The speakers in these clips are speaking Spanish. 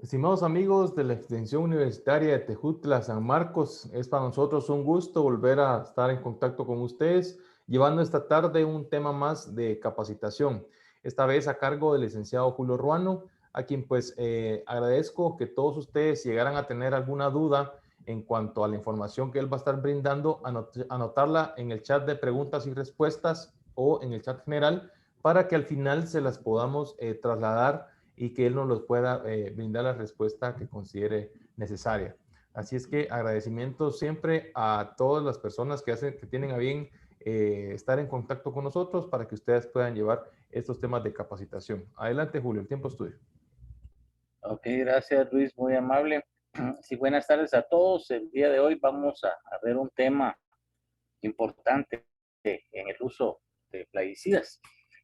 Estimados amigos de la Extensión Universitaria de Tejutla, San Marcos, es para nosotros un gusto volver a estar en contacto con ustedes, llevando esta tarde un tema más de capacitación, esta vez a cargo del licenciado Julio Ruano, a quien pues agradezco que todos ustedes llegaran a tener alguna duda en cuanto a la información que él va a estar brindando, anotarla en el chat de preguntas y respuestas o en el chat general para que al final se las podamos trasladar y que él nos los pueda brindar la respuesta que considere necesaria. Así es que agradecimientos siempre a todas las personas que tienen a bien estar en contacto con nosotros para que ustedes puedan llevar estos temas de capacitación. Adelante, Julio, el tiempo es tuyo. Ok, gracias Luis, muy amable. Sí, buenas tardes a todos. El día de hoy vamos a ver un tema importante en el uso de plaguicidas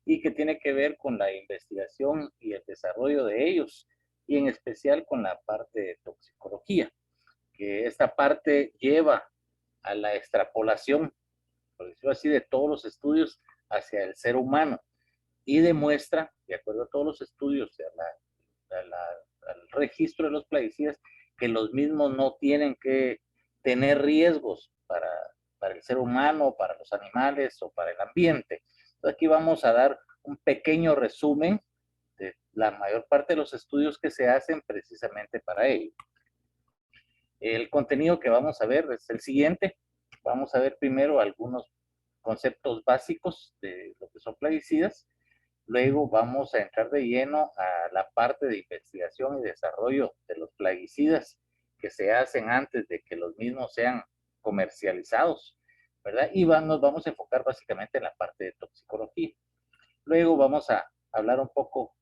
y que tiene que ver con la investigación y el desarrollo de ellos, y en especial con la parte de toxicología, que esta parte lleva a la extrapolación, por decirlo así, de todos los estudios hacia el ser humano y demuestra, de acuerdo a todos los estudios, al registro de los plaguicidas, que los mismos no tienen que tener riesgos para el ser humano, para los animales o para el ambiente. Entonces aquí vamos a dar un pequeño resumen de la mayor parte de los estudios que se hacen precisamente para ello. El contenido que vamos a ver es el siguiente. Vamos a ver primero algunos conceptos básicos de lo que son plaguicidas. Luego vamos a entrar de lleno a la parte de investigación y desarrollo de los plaguicidas que se hacen antes de que los mismos sean comercializados, ¿verdad? Y nos vamos a enfocar básicamente en la parte de toxicología. Luego vamos a hablar un poco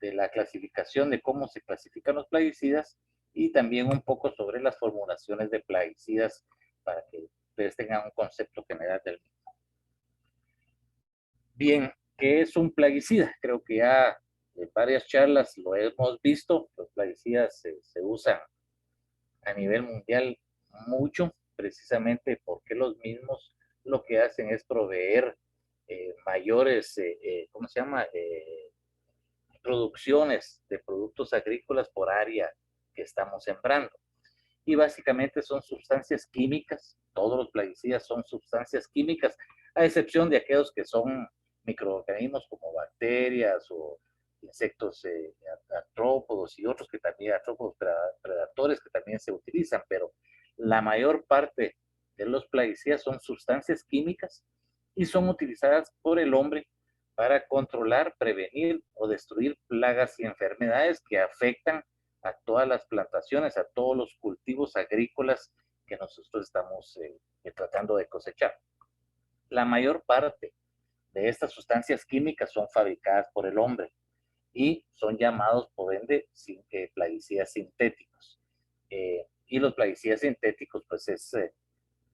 de la clasificación, de cómo se clasifican los plaguicidas y también un poco sobre las formulaciones de plaguicidas para que ustedes tengan un concepto general del mismo. Bien, ¿qué es un plaguicida? Creo que ya en varias charlas lo hemos visto. Los plaguicidas se usan a nivel mundial mucho, precisamente porque los mismos lo que hacen es proveer mayores, ¿cómo se llama? Producciones de productos agrícolas por área que estamos sembrando. Y básicamente son sustancias químicas, todos los plaguicidas son sustancias químicas, a excepción de aquellos que son microorganismos como bacterias o insectos artrópodos y otros que también, artrópodos predatores que también se utilizan, pero la mayor parte de los plaguicidas son sustancias químicas y son utilizadas por el hombre para controlar, prevenir o destruir plagas y enfermedades que afectan a todas las plantaciones, a todos los cultivos agrícolas que nosotros estamos tratando de cosechar. La mayor parte de estas sustancias químicas son fabricadas por el hombre y son llamados, por ende, plaguicidas sintéticos. Y los plaguicidas sintéticos, pues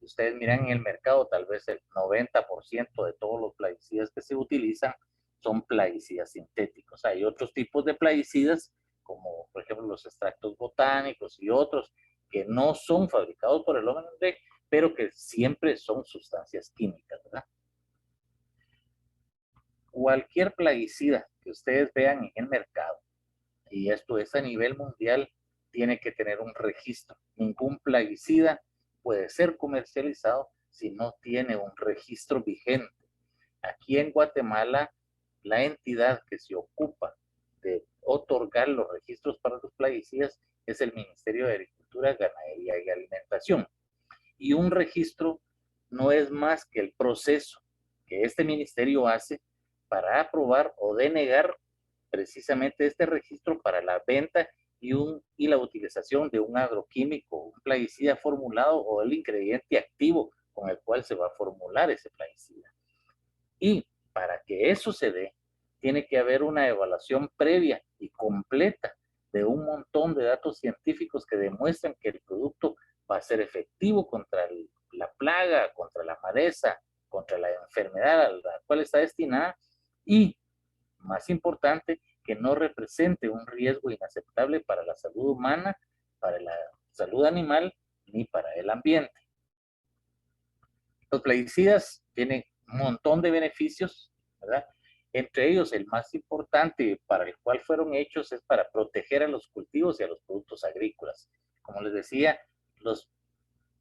ustedes miran en el mercado, tal vez el 90% de todos los plaguicidas que se utilizan son plaguicidas sintéticos. Hay otros tipos de plaguicidas, como por ejemplo los extractos botánicos y otros, que no son fabricados por el hombre, pero que siempre son sustancias químicas, ¿verdad? Cualquier plaguicida que ustedes vean en el mercado, y esto es a nivel mundial, tiene que tener un registro. Ningún plaguicida puede ser comercializado si no tiene un registro vigente. Aquí en Guatemala, la entidad que se ocupa de otorgar los registros para los plaguicidas es el Ministerio de Agricultura, Ganadería y Alimentación. Y un registro no es más que el proceso que este ministerio hace para aprobar o denegar precisamente este registro para la venta y la utilización de un agroquímico, un plaguicida formulado o el ingrediente activo con el cual se va a formular ese plaguicida. Y para que eso se dé, tiene que haber una evaluación previa y completa de un montón de datos científicos que demuestran que el producto va a ser efectivo contra la plaga, contra la maleza, contra la enfermedad a la cual está destinada y, más importante, que no represente un riesgo inaceptable para la salud humana, para la salud animal ni para el ambiente. Los plaguicidas tienen un montón de beneficios, ¿verdad? Entre ellos, el más importante para el cual fueron hechos es para proteger a los cultivos y a los productos agrícolas. Como les decía,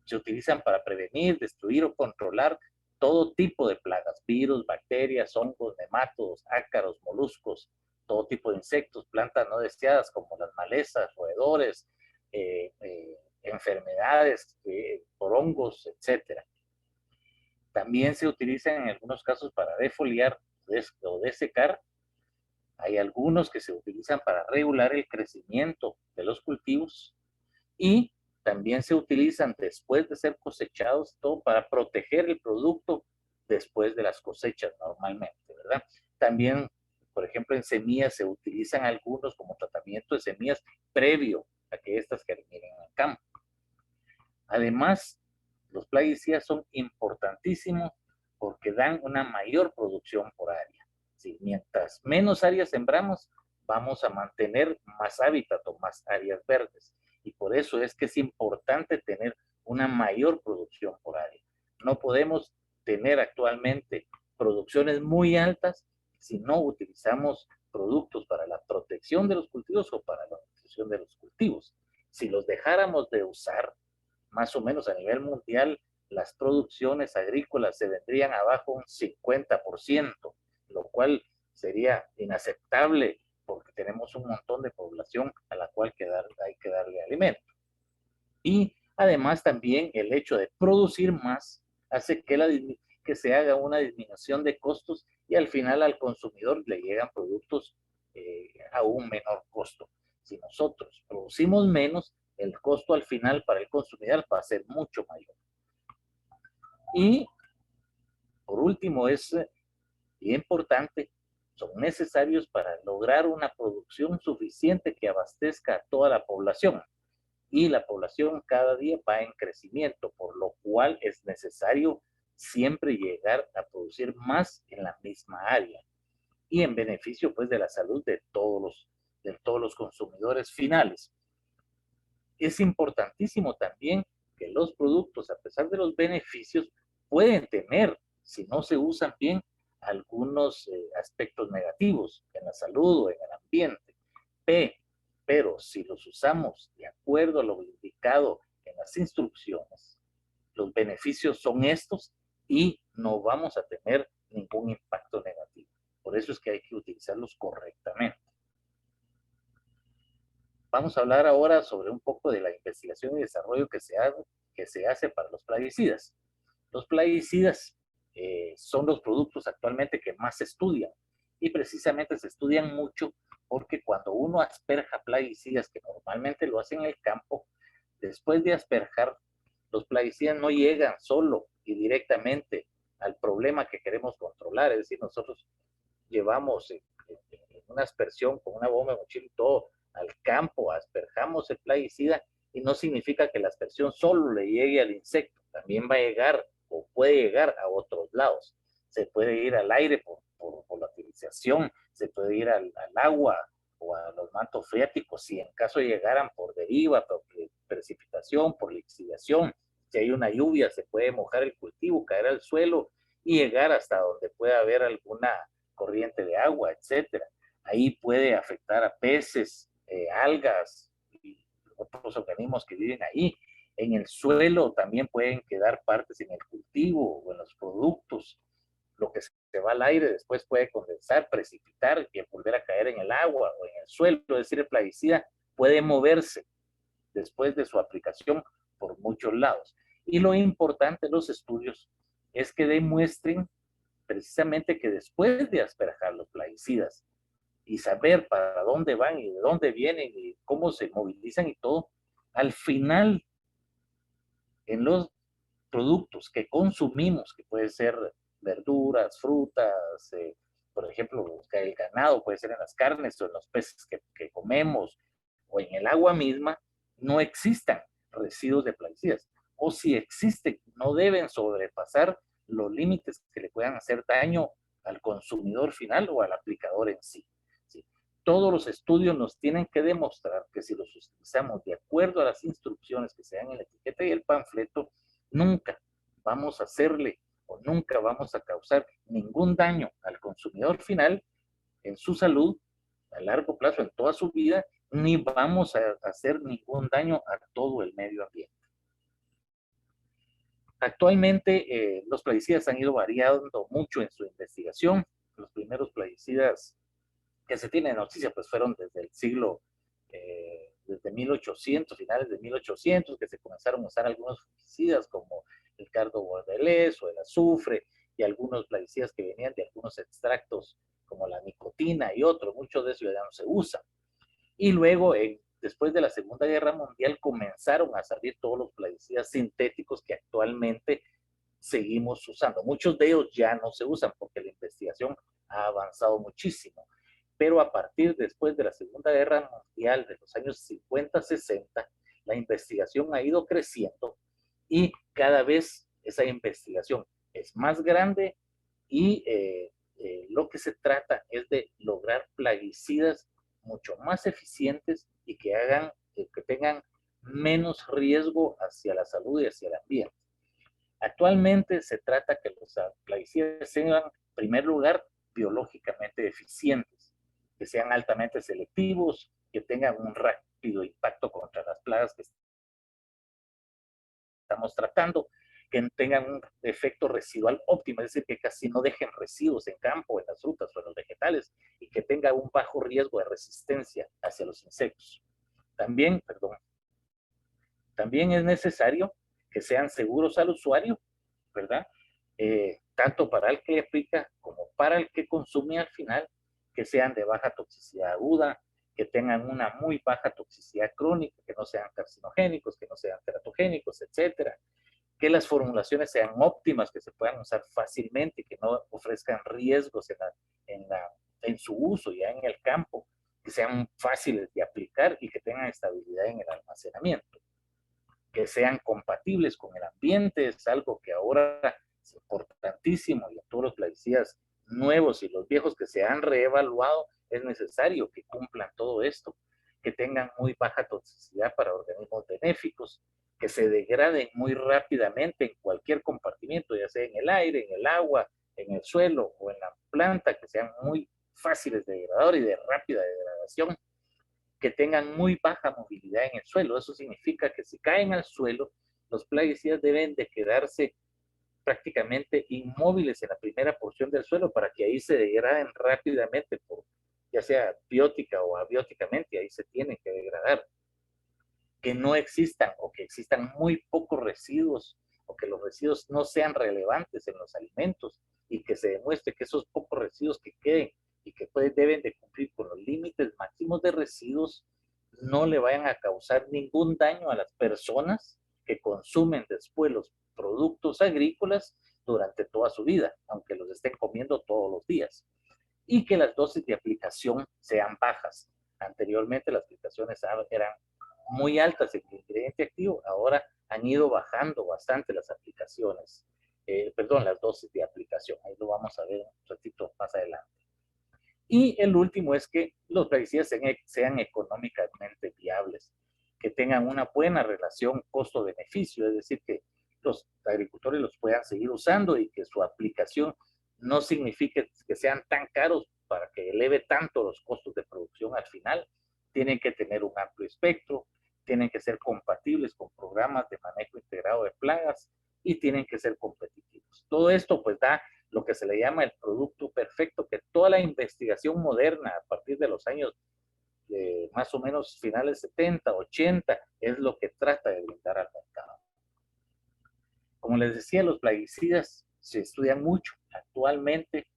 se utilizan para prevenir, destruir o controlar todo tipo de plagas, virus, bacterias, hongos, nematodos, ácaros, moluscos, todo tipo de insectos, plantas no deseadas como las malezas, roedores, enfermedades por hongos, etcétera. También se utilizan en algunos casos para defoliar o desecar. Hay algunos que se utilizan para regular el crecimiento de los cultivos y también se utilizan después de ser cosechados, todo para proteger el producto después de las cosechas normalmente, ¿verdad? También, por ejemplo, en semillas se utilizan algunos como tratamiento de semillas previo a que éstas germinen en el campo. Además, los plaguicidas son importantísimos porque dan una mayor producción por área. ¿Sí? Mientras menos áreas sembramos, vamos a mantener más hábitat o más áreas verdes. Y por eso es que es importante tener una mayor producción por área. No podemos tener actualmente producciones muy altas si no utilizamos productos para la protección de los cultivos o para la nutrición de los cultivos. Si los dejáramos de usar, más o menos a nivel mundial, las producciones agrícolas se vendrían abajo un 50%, lo cual sería inaceptable porque tenemos un montón de población a la cual hay que darle alimento. Y además también el hecho de producir más hace que se haga una disminución de costos y al final al consumidor le llegan productos a un menor costo. Si nosotros producimos menos, el costo al final para el consumidor va a ser mucho mayor. Y por último, es importante, son necesarios para lograr una producción suficiente que abastezca a toda la población. Y la población cada día va en crecimiento, por lo cual es necesario siempre llegar a producir más en la misma área y en beneficio pues de la salud de todos los consumidores finales. Es importantísimo también que los productos, a pesar de los beneficios, pueden tener, si no se usan bien, algunos aspectos negativos en la salud o en el ambiente. Pero si los usamos de acuerdo a lo indicado en las instrucciones, los beneficios son estos y no vamos a tener ningún impacto negativo. Por eso es que hay que utilizarlos correctamente. Vamos a hablar ahora sobre un poco de la investigación y desarrollo que se hace para los plaguicidas. Los plaguicidas son los productos actualmente que más se estudian y precisamente se estudian mucho porque cuando uno asperja plaguicidas, que normalmente lo hacen en el campo, después de asperjar, los plaguicidas no llegan solo y directamente al problema que queremos controlar. Es decir, nosotros llevamos una aspersión con una bomba de mochila y todo al campo, asperjamos el plaguicida y no significa que la aspersión solo le llegue al insecto, también va a llegar o puede llegar a otros lados. Se puede ir al aire por la utilización, se puede ir al agua o a los mantos freáticos si en caso llegaran por deriva, por precipitación, por lixiviación. Si hay una lluvia, se puede mojar el cultivo, caer al suelo y llegar hasta donde pueda haber alguna corriente de agua, etcétera. Ahí puede afectar a peces, algas y otros organismos que viven ahí. En el suelo también pueden quedar partes en el cultivo o en los productos. Lo que se va al aire después puede condensar, precipitar y volver a caer en el agua o en el suelo. Es decir, el plaguicida puede moverse después de su aplicación por muchos lados. Y lo importante de los estudios es que demuestren precisamente que después de asperjar los plaguicidas y saber para dónde van y de dónde vienen y cómo se movilizan y todo, al final en los productos que consumimos, que puede ser verduras, frutas, por ejemplo, el ganado, puede ser en las carnes o en los peces que comemos o en el agua misma, no existan residuos de plaguicidas. O si existen, no deben sobrepasar los límites que le puedan hacer daño al consumidor final o al aplicador en sí. ¿Sí? Todos los estudios nos tienen que demostrar que si los utilizamos de acuerdo a las instrucciones que se dan en la etiqueta y el panfleto, nunca vamos a hacerle o nunca vamos a causar ningún daño al consumidor consumidor final, en su salud, a largo plazo, en toda su vida, ni vamos a hacer ningún daño a todo el medio ambiente. Actualmente, los plaguicidas han ido variando mucho en su investigación. Los primeros plaguicidas que se tienen noticia, pues fueron desde el siglo, desde 1800, finales de 1800, que se comenzaron a usar algunos fungicidas como el cardo bordelés o el azufre, y algunos plaguicidas que venían de algunos extractos como la nicotina y otros, muchos de esos ya no se usan. Y luego, después de la Segunda Guerra Mundial, comenzaron a salir todos los plaguicidas sintéticos que actualmente seguimos usando. Muchos de ellos ya no se usan porque la investigación ha avanzado muchísimo. Pero a partir después de la Segunda Guerra Mundial, de los años 50, 60, la investigación ha ido creciendo y cada vez esa investigación es más grande y lo que se trata es de lograr plaguicidas mucho más eficientes y que hagan, que tengan menos riesgo hacia la salud y hacia el ambiente. Actualmente se trata que los plaguicidas sean, en primer lugar, biológicamente eficientes, que sean altamente selectivos, que tengan un rápido impacto contra las plagas que estamos tratando, que tengan un efecto residual óptimo, es decir, que casi no dejen residuos en campo, en las frutas o en los vegetales, y que tenga un bajo riesgo de resistencia hacia los insectos. También es necesario que sean seguros al usuario, ¿verdad? Tanto para el que aplica como para el que consume al final, que sean de baja toxicidad aguda, que tengan una muy baja toxicidad crónica, que no sean carcinogénicos, que no sean teratogénicos, etcétera. Que las formulaciones sean óptimas, que se puedan usar fácilmente, que no ofrezcan riesgos en su uso ya en el campo, que sean fáciles de aplicar y que tengan estabilidad en el almacenamiento, que sean compatibles con el ambiente, es algo que ahora es importantísimo, y en todos los plaguicidas nuevos y los viejos que se han reevaluado, es necesario que cumplan todo esto, que tengan muy baja toxicidad para organismos benéficos, que se degraden muy rápidamente en cualquier compartimiento, ya sea en el aire, en el agua, en el suelo o en la planta, que sean muy fáciles de degradar y de rápida degradación, que tengan muy baja movilidad en el suelo. Eso significa que si caen al suelo, los plaguicidas deben de quedarse prácticamente inmóviles en la primera porción del suelo para que ahí se degraden rápidamente, ya sea biótica o abióticamente, ahí se tienen que degradar. Que no existan o que existan muy pocos residuos o que los residuos no sean relevantes en los alimentos y que se demuestre que esos pocos residuos que queden y que deben de cumplir con los límites máximos de residuos no le vayan a causar ningún daño a las personas que consumen después los productos agrícolas durante toda su vida, aunque los estén comiendo todos los días. Y que las dosis de aplicación sean bajas. Anteriormente las aplicaciones eran muy altas en el ingrediente activo, ahora han ido bajando bastante las aplicaciones, las dosis de aplicación. Ahí lo vamos a ver un ratito más adelante. Y el último es que los plaguicidas sean económicamente viables, que tengan una buena relación costo-beneficio, es decir, que los agricultores los puedan seguir usando y que su aplicación no signifique que sean tan caros para que eleve tanto los costos de producción al final. Tienen que tener un amplio espectro, tienen que ser compatibles con programas de manejo integrado de plagas y tienen que ser competitivos. Todo esto pues da lo que se le llama el producto perfecto, que toda la investigación moderna a partir de los años más o menos finales 70, 80, es lo que trata de brindar al mercado. Como les decía, los plaguicidas se estudian mucho. Actualmente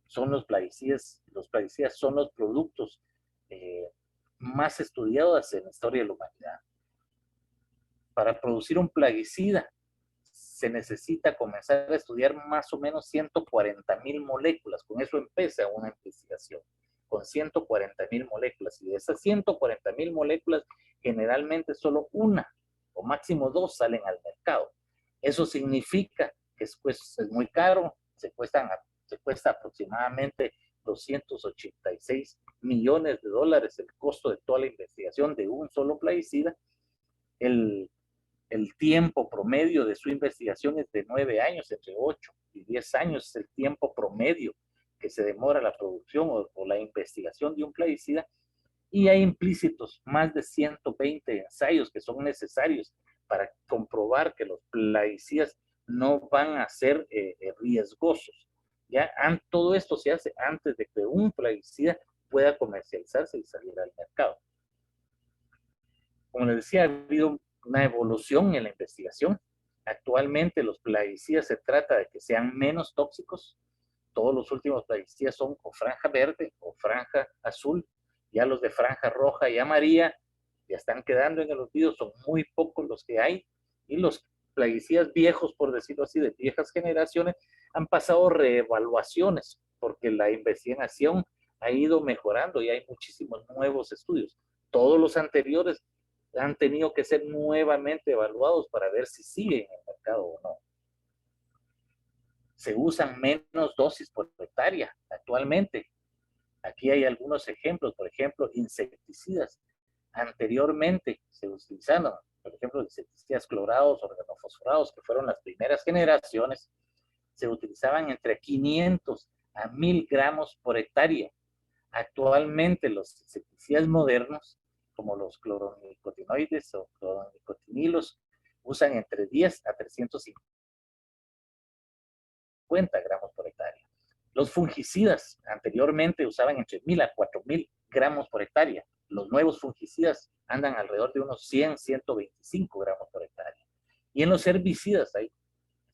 son los plaguicidas son los productos más estudiados en la historia de la humanidad. Para producir un plaguicida se necesita comenzar a estudiar más o menos 140,000 moléculas. Con eso empieza una investigación, con 140,000 moléculas. Y de esas 140,000 moléculas, generalmente solo una o máximo dos salen al mercado. Eso significa que es muy caro, se cuesta aproximadamente 286 millones de dólares el costo de toda la investigación de un solo plaguicida. El tiempo promedio de su investigación es de 9 años, entre 8 y 10 años es el tiempo promedio que se demora la producción o la investigación de un plaguicida, y hay implícitos más de 120 ensayos que son necesarios para comprobar que los plaguicidas no van a ser riesgosos. ¿Ya? Todo esto se hace antes de que un plaguicida pueda comercializarse y salir al mercado. Como les decía, ha habido una evolución en la investigación. Actualmente los plaguicidas se trata de que sean menos tóxicos. Todos los últimos plaguicidas son o franja verde o franja azul. Ya los de franja roja y amarilla ya están quedando en el olvido, son muy pocos los que hay. Y los plaguicidas viejos, por decirlo así, de viejas generaciones, han pasado reevaluaciones porque la investigación ha ido mejorando y hay muchísimos nuevos estudios. Todos los anteriores han tenido que ser nuevamente evaluados para ver si siguen en el mercado o no. Se usan menos dosis por hectárea actualmente. Aquí hay algunos ejemplos, por ejemplo, insecticidas. Anteriormente se utilizaron, por ejemplo, insecticidas clorados, organofosforados, que fueron las primeras generaciones, se utilizaban entre 500 a 1000 gramos por hectárea. Actualmente los insecticidas modernos, como los cloronicotinoides o cloronicotinilos, usan entre 10 a 350 gramos por hectárea. Los fungicidas anteriormente usaban entre 1000 a 4000 gramos por hectárea. Los nuevos fungicidas andan alrededor de unos 100, 125 gramos por hectárea. Y en los herbicidas, ahí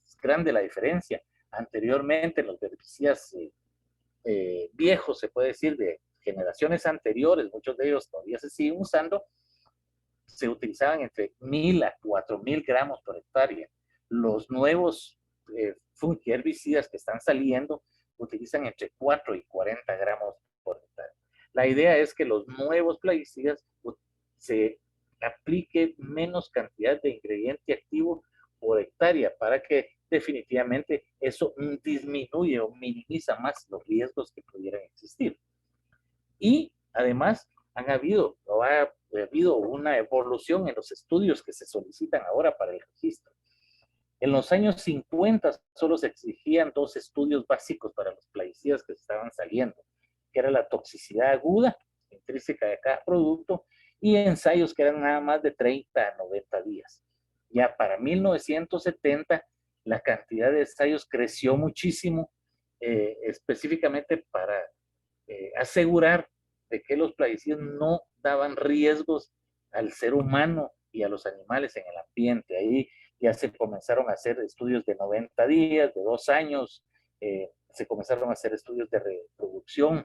es grande la diferencia. Anteriormente los herbicidas viejos, se puede decir, de generaciones anteriores, muchos de ellos todavía se siguen usando, se utilizaban entre 1000 a 4000 gramos por hectárea. Los nuevos herbicidas que están saliendo utilizan entre 4 y 40 gramos por hectárea. La idea es que los nuevos plaguicidas se aplique menos cantidad de ingrediente activo por hectárea para que definitivamente eso disminuye o minimiza más los riesgos que pudieran existir. Y además ha habido una evolución en los estudios que se solicitan ahora para el registro. En los años 50 solo se exigían 2 estudios básicos para los plaguicidas que estaban saliendo, que era la toxicidad aguda, intrínseca de cada producto, y ensayos que eran nada más de 30 a 90 días. Ya para 1970 la cantidad de ensayos creció muchísimo, específicamente para asegurar de que los plaguicidas no daban riesgos al ser humano y a los animales en el ambiente. Ahí ya se comenzaron a hacer estudios de 90 días, de 2 años, se comenzaron a hacer estudios de reproducción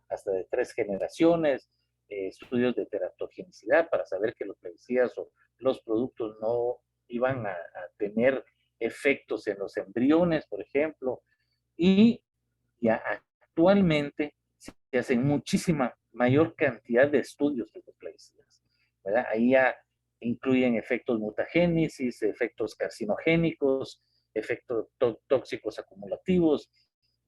hasta de 3 generaciones, estudios de teratogenicidad para saber que los plaguicidas o los productos no iban a tener efectos en los embriones, por ejemplo, y ya actualmente se hacen muchísima mayor cantidad de estudios de los plaguicidas, ¿verdad? Ahí ya incluyen efectos mutagénesis, efectos carcinogénicos, efectos tóxicos acumulativos,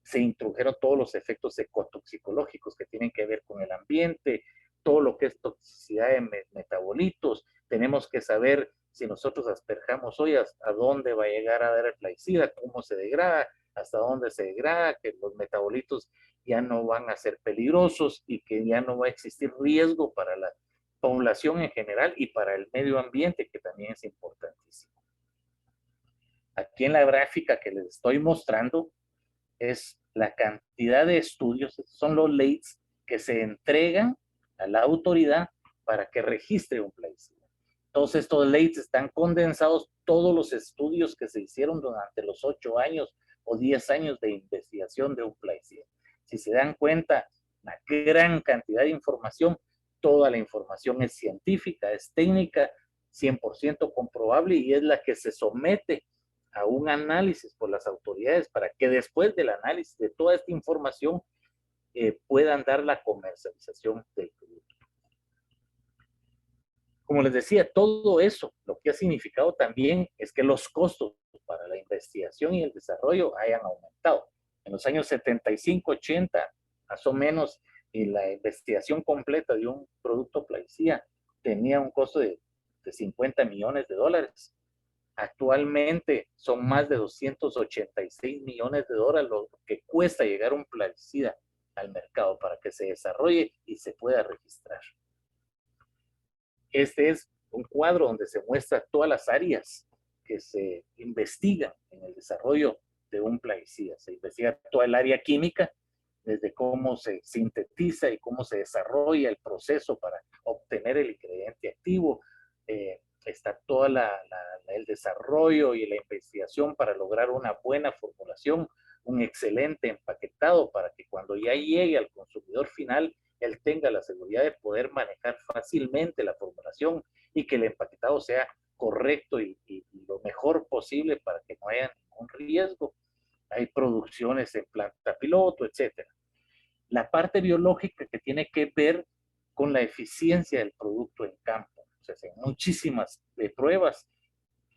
se introdujeron todos los efectos ecotoxicológicos que tienen que ver con el ambiente, todo lo que es toxicidad de metabolitos. Tenemos que saber si nosotros asperjamos hoy a dónde va a llegar a dar el plaguicida, cómo se degrada, hasta dónde se degrada, que los metabolitos ya no van a ser peligrosos y que ya no va a existir riesgo para la población en general y para el medio ambiente, que también es importantísimo. Aquí en la gráfica que les estoy mostrando es la cantidad de estudios, son los leads que se entregan a la autoridad para que registre un plaguicida. Todos estos leads están condensados, todos los estudios que se hicieron durante los 8 años o 10 años de investigación de un plaguicida. Si se dan cuenta, una gran cantidad de información, toda la información es científica, es técnica, 100% comprobable y es la que se somete a un análisis por las autoridades para que después del análisis de toda esta información puedan dar la comercialización del producto. Como les decía, todo eso lo que ha significado también es que los costos para la investigación y el desarrollo hayan aumentado. En los años 75, 80, más o menos, y la investigación completa de un producto plaguicida tenía un costo de $50 millones. Actualmente son más de 286 millones de dólares lo que cuesta llegar un plaguicida al mercado para que se desarrolle y se pueda registrar. Este es un cuadro donde se muestra todas las áreas que se investigan en el desarrollo de un plaguicida. Se investiga toda el área química, desde cómo se sintetiza y cómo se desarrolla el proceso para obtener el ingrediente activo. Está todo el desarrollo y la investigación para lograr una buena formulación, un excelente empaquetado para que cuando ya llegue al consumidor final, él tenga la seguridad de poder manejar fácilmente la formulación y que el empaquetado sea correcto y lo mejor posible para que no haya ningún riesgo. Hay producciones en planta piloto, etcétera. La parte biológica que tiene que ver con la eficiencia del producto en campo. Se hacen muchísimas pruebas,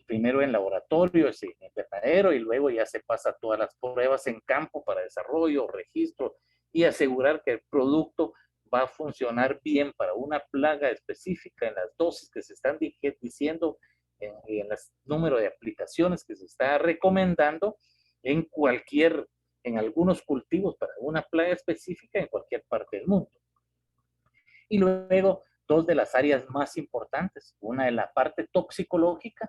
primero en laboratorio, en invernadero, y luego ya se pasa todas las pruebas en campo para desarrollo, registro y asegurar que el producto va a funcionar bien para una plaga específica en las dosis que se están diciendo, en el número de aplicaciones que se está recomendando en algunos cultivos para una plaga específica en cualquier parte del mundo. Y luego, dos de las áreas más importantes, una es la parte toxicológica,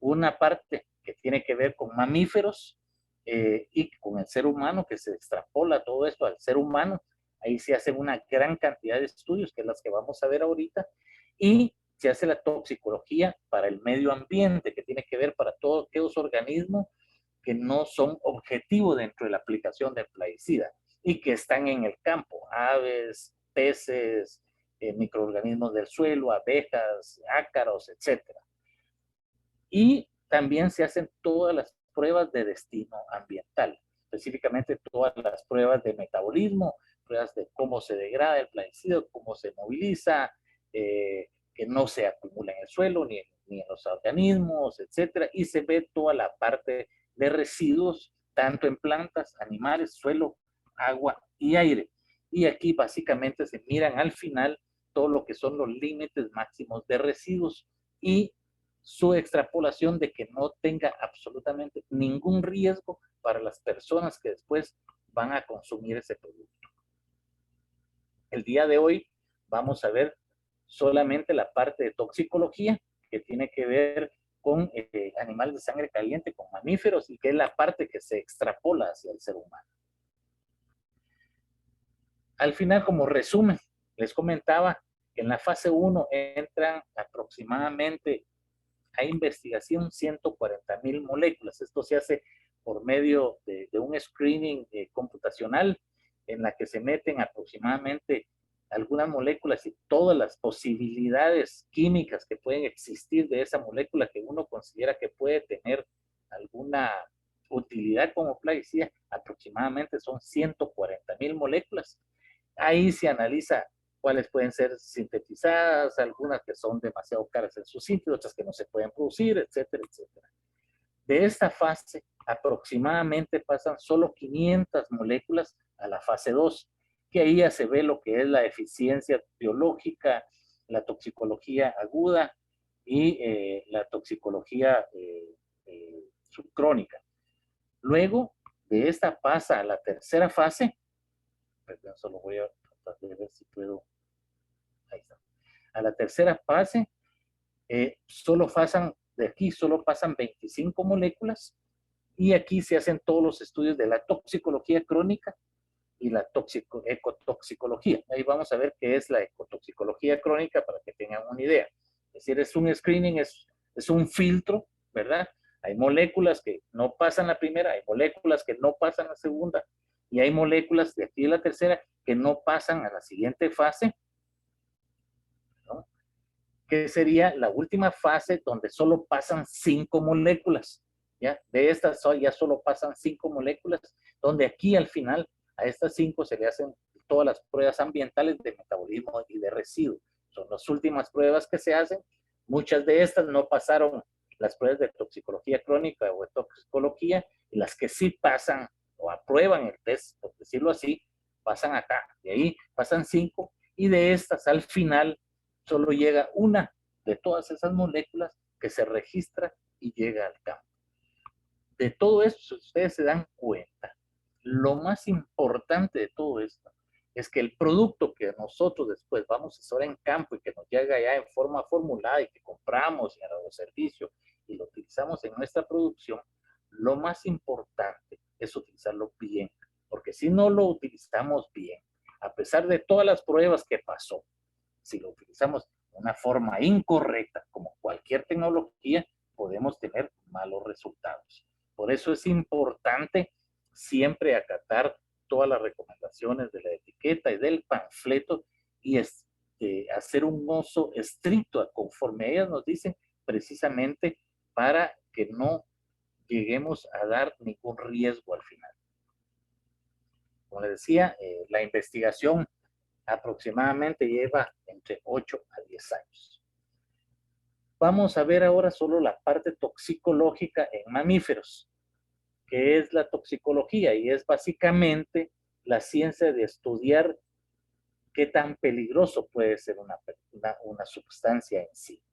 una parte que tiene que ver con mamíferos y con el ser humano, que se extrapola todo esto al ser humano. Ahí se hace una gran cantidad de estudios, que es las que vamos a ver ahorita, y se hace la toxicología para el medio ambiente, que tiene que ver para todos aquellos organismos que no son objetivos dentro de la aplicación del plaguicida y que están en el campo, aves, peces, microorganismos del suelo, abejas, ácaros, etcétera. Y también se hacen todas las pruebas de destino ambiental, específicamente todas las pruebas de metabolismo, pruebas de cómo se degrada el plaguicida, cómo se moviliza, que no se acumula en el suelo ni en los organismos, etcétera, y se ve toda la parte de residuos, tanto en plantas, animales, suelo, agua y aire. Y aquí básicamente se miran al final todo lo que son los límites máximos de residuos y su extrapolación de que no tenga absolutamente ningún riesgo para las personas que después van a consumir ese producto. El día de hoy vamos a ver solamente la parte de toxicología, que tiene que ver con animales de sangre caliente, con mamíferos, y que es la parte que se extrapola hacia el ser humano. Al final, como resumen, les comentaba que en la fase 1 entran aproximadamente a investigación 140,000 moléculas. Esto se hace por medio de un screening computacional en la que se meten aproximadamente algunas moléculas y todas las posibilidades químicas que pueden existir de esa molécula que uno considera que puede tener alguna utilidad como plaguicida. Aproximadamente son 140,000 moléculas. Ahí se analiza cuáles pueden ser sintetizadas, algunas que son demasiado caras en su sitio, otras que no se pueden producir, etcétera, etcétera. De esta fase, aproximadamente pasan solo 500 moléculas a la fase 2, que ahí ya se ve lo que es la eficiencia biológica, la toxicología aguda y la toxicología subcrónica. Luego de esta pasa a la tercera fase, perdón, solo voy a tratar de ver si puedo. Ahí está. A la tercera fase, de aquí solo pasan 25 moléculas y aquí se hacen todos los estudios de la toxicología crónica y la ecotoxicología. Ahí vamos a ver qué es la ecotoxicología crónica para que tengan una idea. Es decir, es un screening, es un filtro, ¿verdad? Hay moléculas que no pasan la primera, hay moléculas que no pasan la segunda y hay moléculas de aquí de la tercera que no pasan a la siguiente fase, ¿no? Que sería la última fase donde solo pasan 5 moléculas. ¿Ya? De estas ya solo pasan 5 moléculas, donde aquí al final a estas 5 se le hacen todas las pruebas ambientales de metabolismo y de residuos. Son las últimas pruebas que se hacen. Muchas de estas no pasaron las pruebas de toxicología crónica o de toxicología, y las que sí pasan o aprueban el test, por decirlo así, pasan acá. De ahí pasan 5 y de estas al final solo llega una de todas esas moléculas que se registra y llega al campo. De todo esto, si ustedes se dan cuenta, lo más importante de todo esto es que el producto que nosotros después vamos a usar en campo y que nos llega ya en forma formulada y que compramos y a los servicios y lo utilizamos en nuestra producción, lo más importante es utilizarlo bien, porque si no lo utilizamos bien, a pesar de todas las pruebas que pasó, si lo utilizamos de una forma incorrecta, como cualquier tecnología, podemos tener malos resultados. Por eso es importante siempre acatar todas las recomendaciones de la etiqueta y del panfleto y hacer un uso estricto conforme ellas nos dicen, precisamente para que no lleguemos a dar ningún riesgo al final. Como les decía, la investigación aproximadamente lleva entre 8 a 10 años. Vamos a ver ahora solo la parte toxicológica en mamíferos. ¿Qué es la toxicología? Y es básicamente la ciencia de estudiar qué tan peligroso puede ser una sustancia en sí.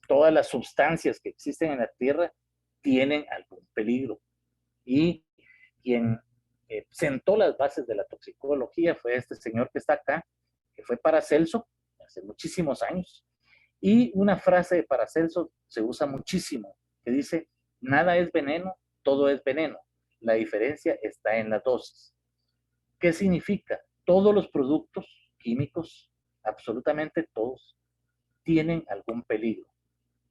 Todas las sustancias que existen en la Tierra tienen algún peligro. Y quien sentó las bases de la toxicología fue este señor que está acá, que fue Paracelso, hace muchísimos años. Y una frase de Paracelso se usa muchísimo, que dice, nada es veneno, todo es veneno. La diferencia está en la dosis. ¿Qué significa? Todos los productos químicos, absolutamente todos, tienen algún peligro.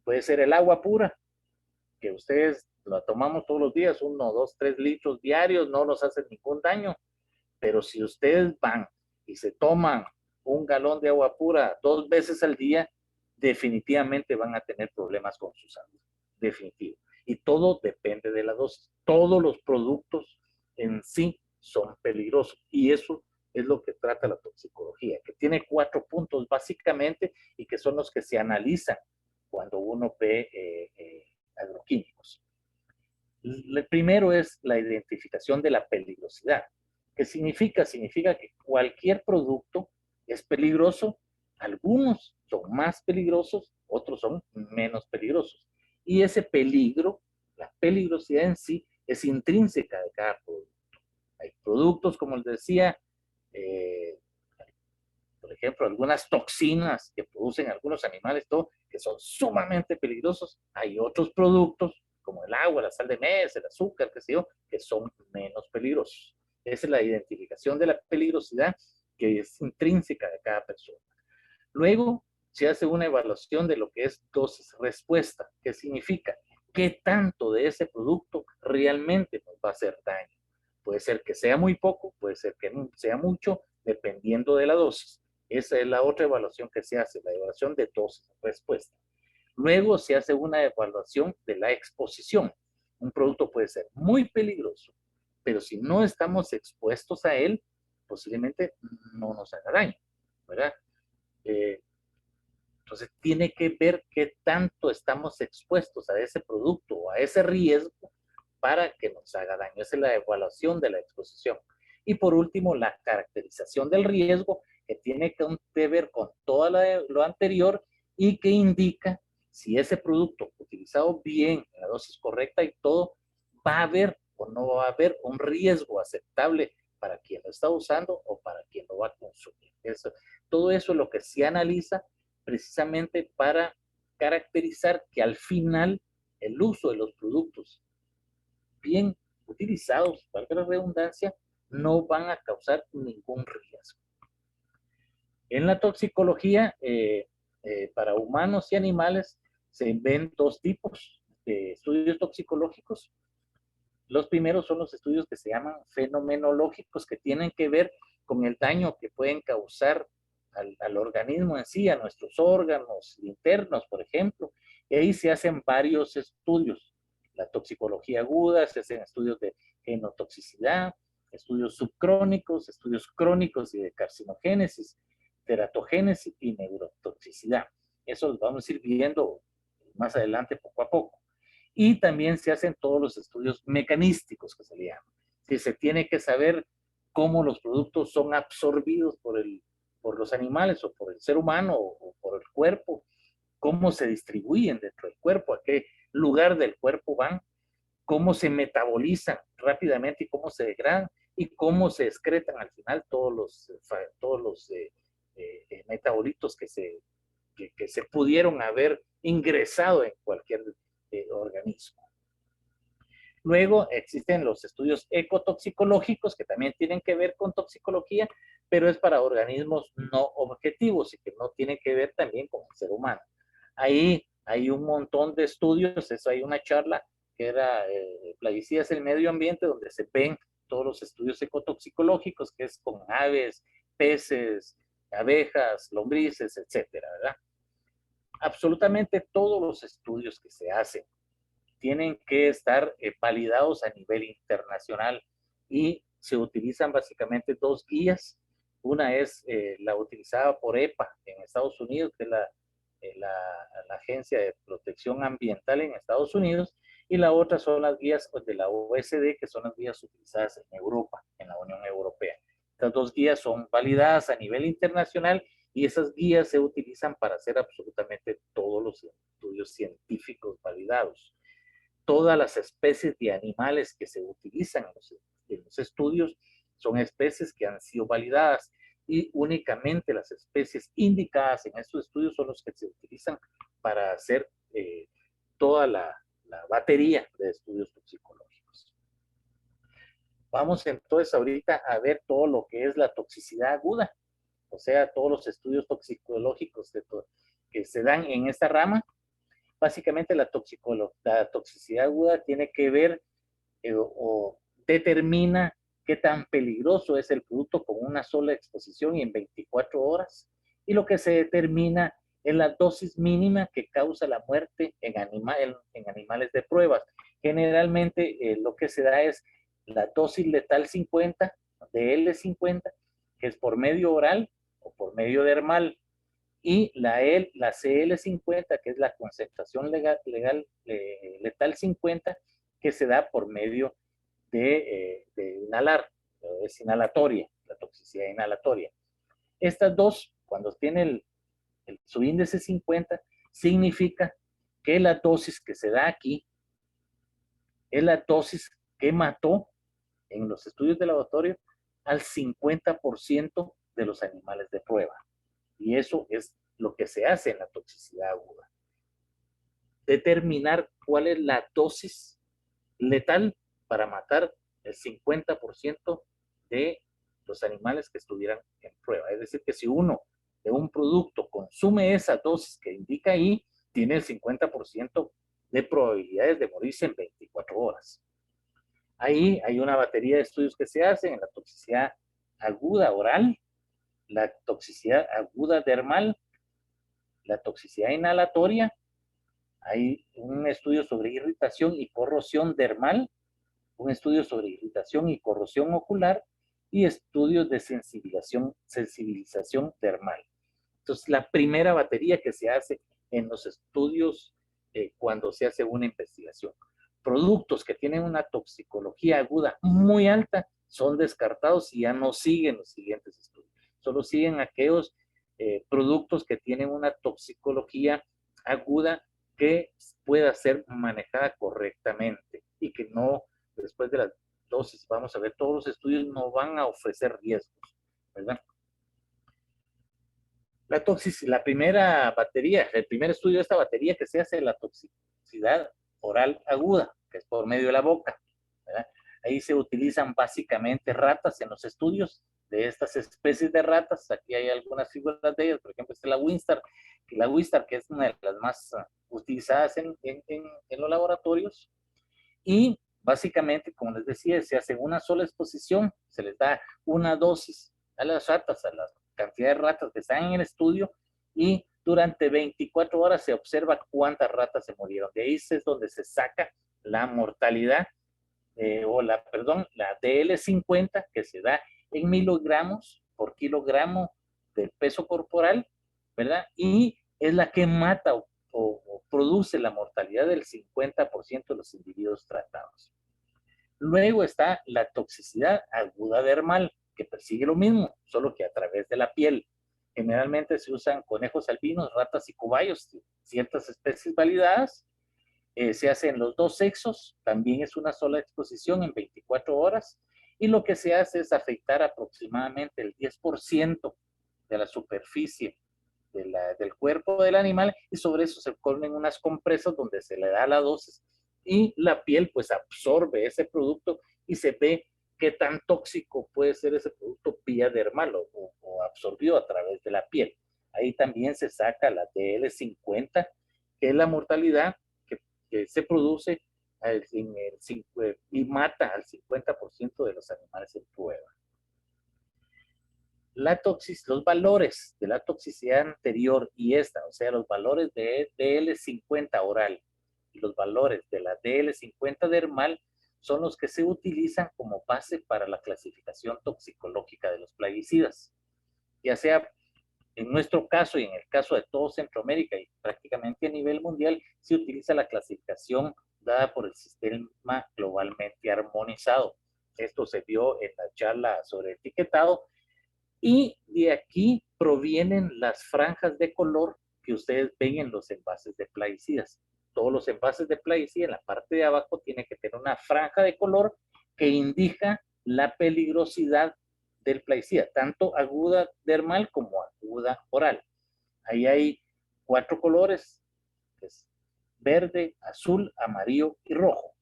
Puede ser el agua pura, que ustedes la tomamos todos los días, 1, 2, 3 litros diarios, no nos hace ningún daño. Pero si ustedes van y se toman un galón de agua pura 2 veces al día, definitivamente van a tener problemas con su salud. Definitivo. Y todo depende de la dosis. Todos los productos en sí son peligrosos. Y eso es lo que trata la toxicología, que tiene 4 puntos básicamente y que son los que se analizan cuando uno ve agroquímicos. El primero es la identificación de la peligrosidad. ¿Qué significa? Significa que cualquier producto es peligroso. Algunos son más peligrosos, otros son menos peligrosos. Y ese peligro, la peligrosidad en sí, es intrínseca de cada producto. Hay productos, como les decía, por ejemplo, algunas toxinas que producen algunos animales, todo, que son sumamente peligrosos. Hay otros productos, como el agua, la sal de mesa, el azúcar, qué sé yo, que son menos peligrosos. Esa es la identificación de la peligrosidad que es intrínseca de cada persona. Luego se hace una evaluación de lo que es dosis-respuesta. ¿Qué significa? ¿Qué tanto de ese producto realmente nos va a hacer daño? Puede ser que sea muy poco, puede ser que sea mucho, dependiendo de la dosis. Esa es la otra evaluación que se hace, la evaluación de dosis-respuesta. Luego se hace una evaluación de la exposición. Un producto puede ser muy peligroso, pero si no estamos expuestos a él, posiblemente no nos haga daño, ¿verdad? Entonces tiene que ver qué tanto estamos expuestos a ese producto o a ese riesgo para que nos haga daño. Esa es la evaluación de la exposición. Y por último, la caracterización del riesgo, que tiene que ver con todo lo anterior y que indica si ese producto utilizado bien, en la dosis correcta y todo, va a haber o no va a haber un riesgo aceptable para quien lo está usando o para quien lo va a consumir. Todo eso es lo que se analiza precisamente para caracterizar que al final el uso de los productos bien utilizados, valga la redundancia, no van a causar ningún riesgo. En la toxicología, para humanos y animales, se ven 2 tipos de estudios toxicológicos. Los primeros son los estudios que se llaman fenomenológicos, que tienen que ver con el daño que pueden causar al organismo en sí, a nuestros órganos internos, por ejemplo. Y ahí se hacen varios estudios. La toxicología aguda, se hacen estudios de genotoxicidad, estudios subcrónicos, estudios crónicos y de carcinogénesis, teratogénesis y neurotoxicidad. Eso lo vamos a ir viendo más adelante poco a poco. Y también se hacen todos los estudios mecanísticos que se le llaman. Si se tiene que saber cómo los productos son absorbidos por los animales o por el ser humano o por el cuerpo, cómo se distribuyen dentro del cuerpo, lugar del cuerpo van, cómo se metabolizan rápidamente y cómo se degradan y cómo se excretan al final todos los metabolitos que se pudieron haber ingresado en cualquier organismo. Luego existen los estudios ecotoxicológicos que también tienen que ver con toxicología, pero es para organismos no objetivos y que no tienen que ver también con el ser humano. Ahí hay un montón de estudios, eso hay una charla que era Plaguicidas en el Medio Ambiente, donde se ven todos los estudios ecotoxicológicos, que es con aves, peces, abejas, lombrices, etcétera, ¿verdad? Absolutamente todos los estudios que se hacen tienen que estar validados a nivel internacional y se utilizan básicamente dos guías. Una es la utilizada por EPA en Estados Unidos, que es la Agencia de Protección Ambiental en Estados Unidos, y la otra son las guías de la OSD, que son las guías utilizadas en Europa, en la Unión Europea. Estas dos guías son validadas a nivel internacional y esas guías se utilizan para hacer absolutamente todos los estudios científicos validados. Todas las especies de animales que se utilizan en los estudios son especies que han sido validadas y únicamente las especies indicadas en estos estudios son los que se utilizan para hacer toda la batería de estudios toxicológicos. Vamos entonces ahorita a ver todo lo que es la toxicidad aguda, o sea, todos los estudios toxicológicos que se dan en esta rama. Básicamente la toxicidad aguda tiene que ver o determina qué tan peligroso es el producto con una sola exposición y en 24 horas. Y lo que se determina es la dosis mínima que causa la muerte en animales de pruebas. Generalmente lo que se da es la dosis letal 50, de L50, que es por medio oral o por medio dermal, y la CL50, que es la concentración letal 50, que se da por medio de inhalar, es inhalatoria, la toxicidad inhalatoria. Estas dos, cuando tiene su índice 50, significa que la dosis que se da aquí es la dosis que mató en los estudios de laboratorio al 50% de los animales de prueba. Y eso es lo que se hace en la toxicidad aguda. Determinar cuál es la dosis letal para matar el 50% de los animales que estuvieran en prueba. Es decir, que si uno de un producto consume esa dosis que indica ahí, tiene el 50% de probabilidades de morirse en 24 horas. Ahí hay una batería de estudios que se hacen en la toxicidad aguda oral, la toxicidad aguda dermal, la toxicidad inhalatoria. Hay un estudio sobre irritación y corrosión dermal, un estudio sobre irritación y corrosión ocular y estudios de sensibilización dermal. Entonces, la primera batería que se hace en los estudios cuando se hace una investigación. Productos que tienen una toxicología aguda muy alta son descartados y ya no siguen los siguientes estudios. Solo siguen aquellos productos que tienen una toxicología aguda que pueda ser manejada correctamente y que no, después de las dosis, vamos a ver, todos los estudios no van a ofrecer riesgos, ¿verdad? La primera batería, el primer estudio de esta batería que se hace es la toxicidad oral aguda, que es por medio de la boca, ¿verdad? Ahí se utilizan básicamente ratas en los estudios de estas especies de ratas. Aquí hay algunas figuras de ellas, por ejemplo, esta es la Wistar, que es una de las más utilizadas en los laboratorios. Y básicamente, como les decía, se hace una sola exposición, se les da una dosis a las ratas, a la cantidad de ratas que están en el estudio, y durante 24 horas se observa cuántas ratas se murieron. De ahí es donde se saca la mortalidad, la DL50, que se da en miligramos por kilogramo del peso corporal, ¿verdad? Y es la que mata o produce la mortalidad del 50% de los individuos tratados. Luego está la toxicidad aguda dermal, que persigue lo mismo, solo que a través de la piel. Generalmente se usan conejos albinos, ratas y cobayos, ciertas especies validadas, Se hace en los dos sexos, también es una sola exposición en 24 horas, y lo que se hace es afectar aproximadamente el 10% de la superficie del cuerpo del animal, y sobre eso se ponen unas compresas donde se le da la dosis y la piel pues absorbe ese producto y se ve qué tan tóxico puede ser ese producto vía dermal o absorbido a través de la piel. Ahí también se saca la DL50, que es la mortalidad que se produce y mata al 50% de los animales en prueba. Los valores de la toxicidad anterior y esta, o sea, los valores de DL50 oral y los valores de la DL50 dermal son los que se utilizan como base para la clasificación toxicológica de los plaguicidas. Ya sea en nuestro caso y en el caso de todo Centroamérica y prácticamente a nivel mundial, se utiliza la clasificación dada por el sistema globalmente armonizado. Esto se vio en la charla sobre etiquetado. Y de aquí provienen las franjas de color que ustedes ven en los envases de plaguicidas. Todos los envases de plaguicida en la parte de abajo tienen que tener una franja de color que indica la peligrosidad del plaguicida, tanto aguda dermal como aguda oral. Ahí hay 4 colores, que es verde, azul, amarillo y rojo.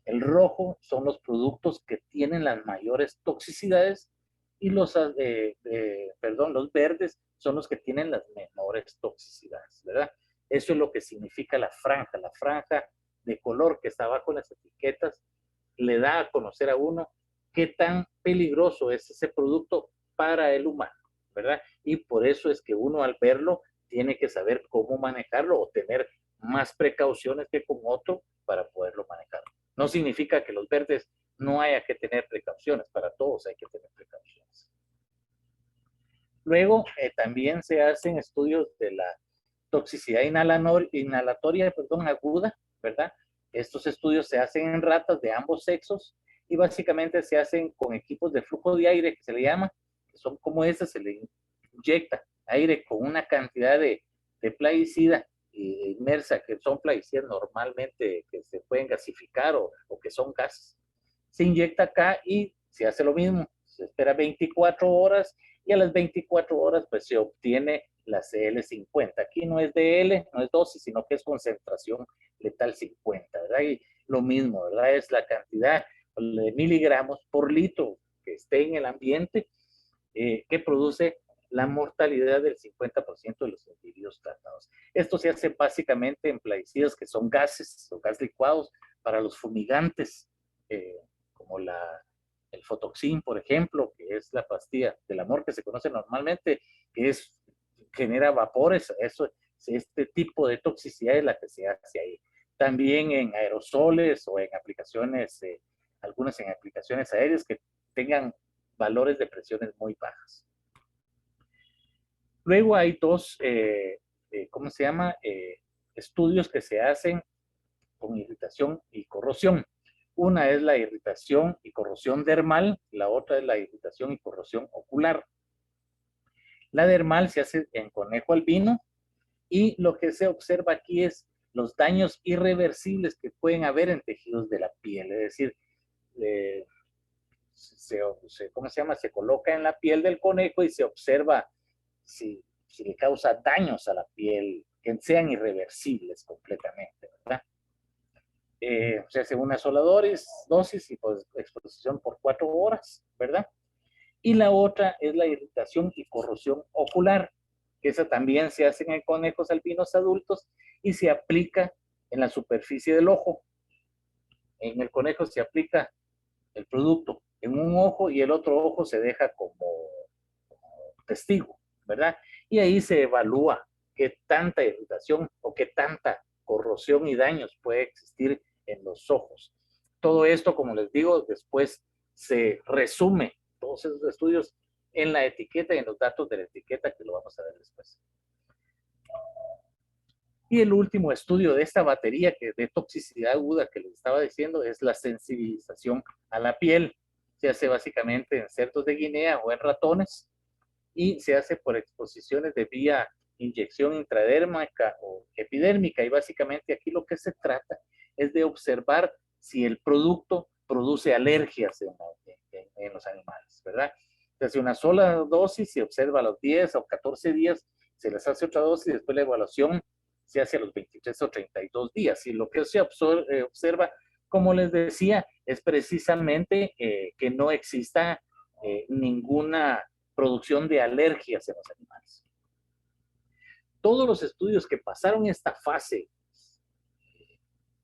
El rojo son los productos que tienen las mayores toxicidades y los verdes son los que tienen las menores toxicidades, ¿verdad? Eso es lo que significa la franja. La franja de color que está bajo las etiquetas le da a conocer a uno qué tan peligroso es ese producto para el humano, ¿verdad? Y por eso es que uno al verlo tiene que saber cómo manejarlo o tener más precauciones que con otro para poderlo manejar. No significa que los verdes no haya que tener precauciones, para todos hay que tener precauciones. Luego, también se hacen estudios de la toxicidad inhalatoria aguda, ¿verdad? Estos estudios se hacen en ratas de ambos sexos y básicamente se hacen con equipos de flujo de aire, que se le llama, que son como estas, se le inyecta aire con una cantidad de plaguicida inmersa, que son plaguicidas normalmente que se pueden gasificar o que son gases. Se inyecta acá y se hace lo mismo, se espera 24 horas y a las 24 horas pues se obtiene la CL50. Aquí no es DL, no es dosis, sino que es concentración letal 50, ¿verdad? Y lo mismo, ¿verdad? Es la cantidad de miligramos por litro que esté en el ambiente que produce la mortalidad del 50% de los individuos tratados. Esto se hace básicamente en plaguicidas que son gases o gas licuados para los fumigantes, como el Fotoxin, por ejemplo, que es la pastilla del amor que se conoce normalmente, que genera vapores. Este tipo de toxicidad es la que se hace ahí. También en aerosoles o en aplicaciones, algunas en aplicaciones aéreas que tengan valores de presiones muy bajas. Luego hay dos, ¿cómo se llama? Estudios que se hacen con irritación y corrosión. Una es la irritación y corrosión dermal, la otra es la irritación y corrosión ocular. La dermal se hace en conejo albino y lo que se observa aquí es los daños irreversibles que pueden haber en tejidos de la piel, es decir, ¿cómo se llama? Se coloca en la piel del conejo y se observa si le causa daños a la piel que sean irreversibles completamente, ¿verdad? Se hace una sola dosis y pues exposición por 4 horas, ¿verdad? Y la otra es la irritación y corrosión ocular, que esa también se hace en conejos albinos adultos y se aplica en la superficie del ojo. En el conejo se aplica el producto en un ojo y el otro ojo se deja como testigo, ¿verdad? Y ahí se evalúa qué tanta irritación o qué tanta corrosión y daños puede existir en los ojos. Todo esto, como les digo, después se resume todos esos estudios en la etiqueta y en los datos de la etiqueta, que lo vamos a ver después. Y el último estudio de esta batería de toxicidad aguda que les estaba diciendo es la sensibilización a la piel. Se hace básicamente en cerdos de Guinea o en ratones y se hace por exposiciones de vía inyección intradérmica o epidérmica, y básicamente aquí lo que se trata es de observar si el producto produce alergias en los animales, ¿verdad? Entonces, una sola dosis se observa a los 10 o 14 días, se les hace otra dosis y después la evaluación se hace a los 23 o 32 días. Y lo que se observa, como les decía, es precisamente que no exista ninguna producción de alergias en los animales. Todos los estudios que pasaron esta fase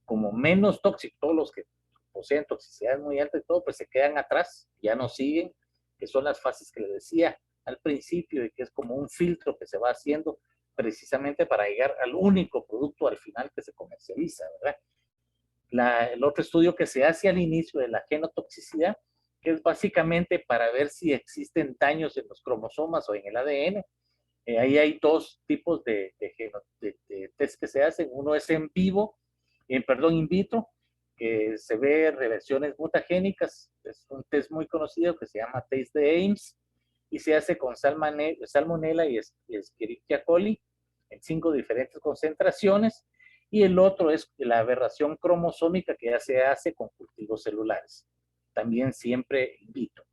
como menos tóxicos, todos los que poseen toxicidad muy alta y todo, pues se quedan atrás, ya no siguen, que son las fases que les decía al principio y que es como un filtro que se va haciendo precisamente para llegar al único producto al final que se comercializa, ¿verdad? El otro estudio que se hace al inicio de la genotoxicidad, que es básicamente para ver si existen daños en los cromosomas o en el ADN. Ahí hay dos tipos de test que se hacen. Uno es en vivo, in vitro, que se ve reversiones mutagénicas. Es un test muy conocido que se llama test de Ames y se hace con salmonella y Escherichia coli en 5 diferentes concentraciones. Y el otro es la aberración cromosómica que ya se hace con cultivos celulares, también siempre in vitro.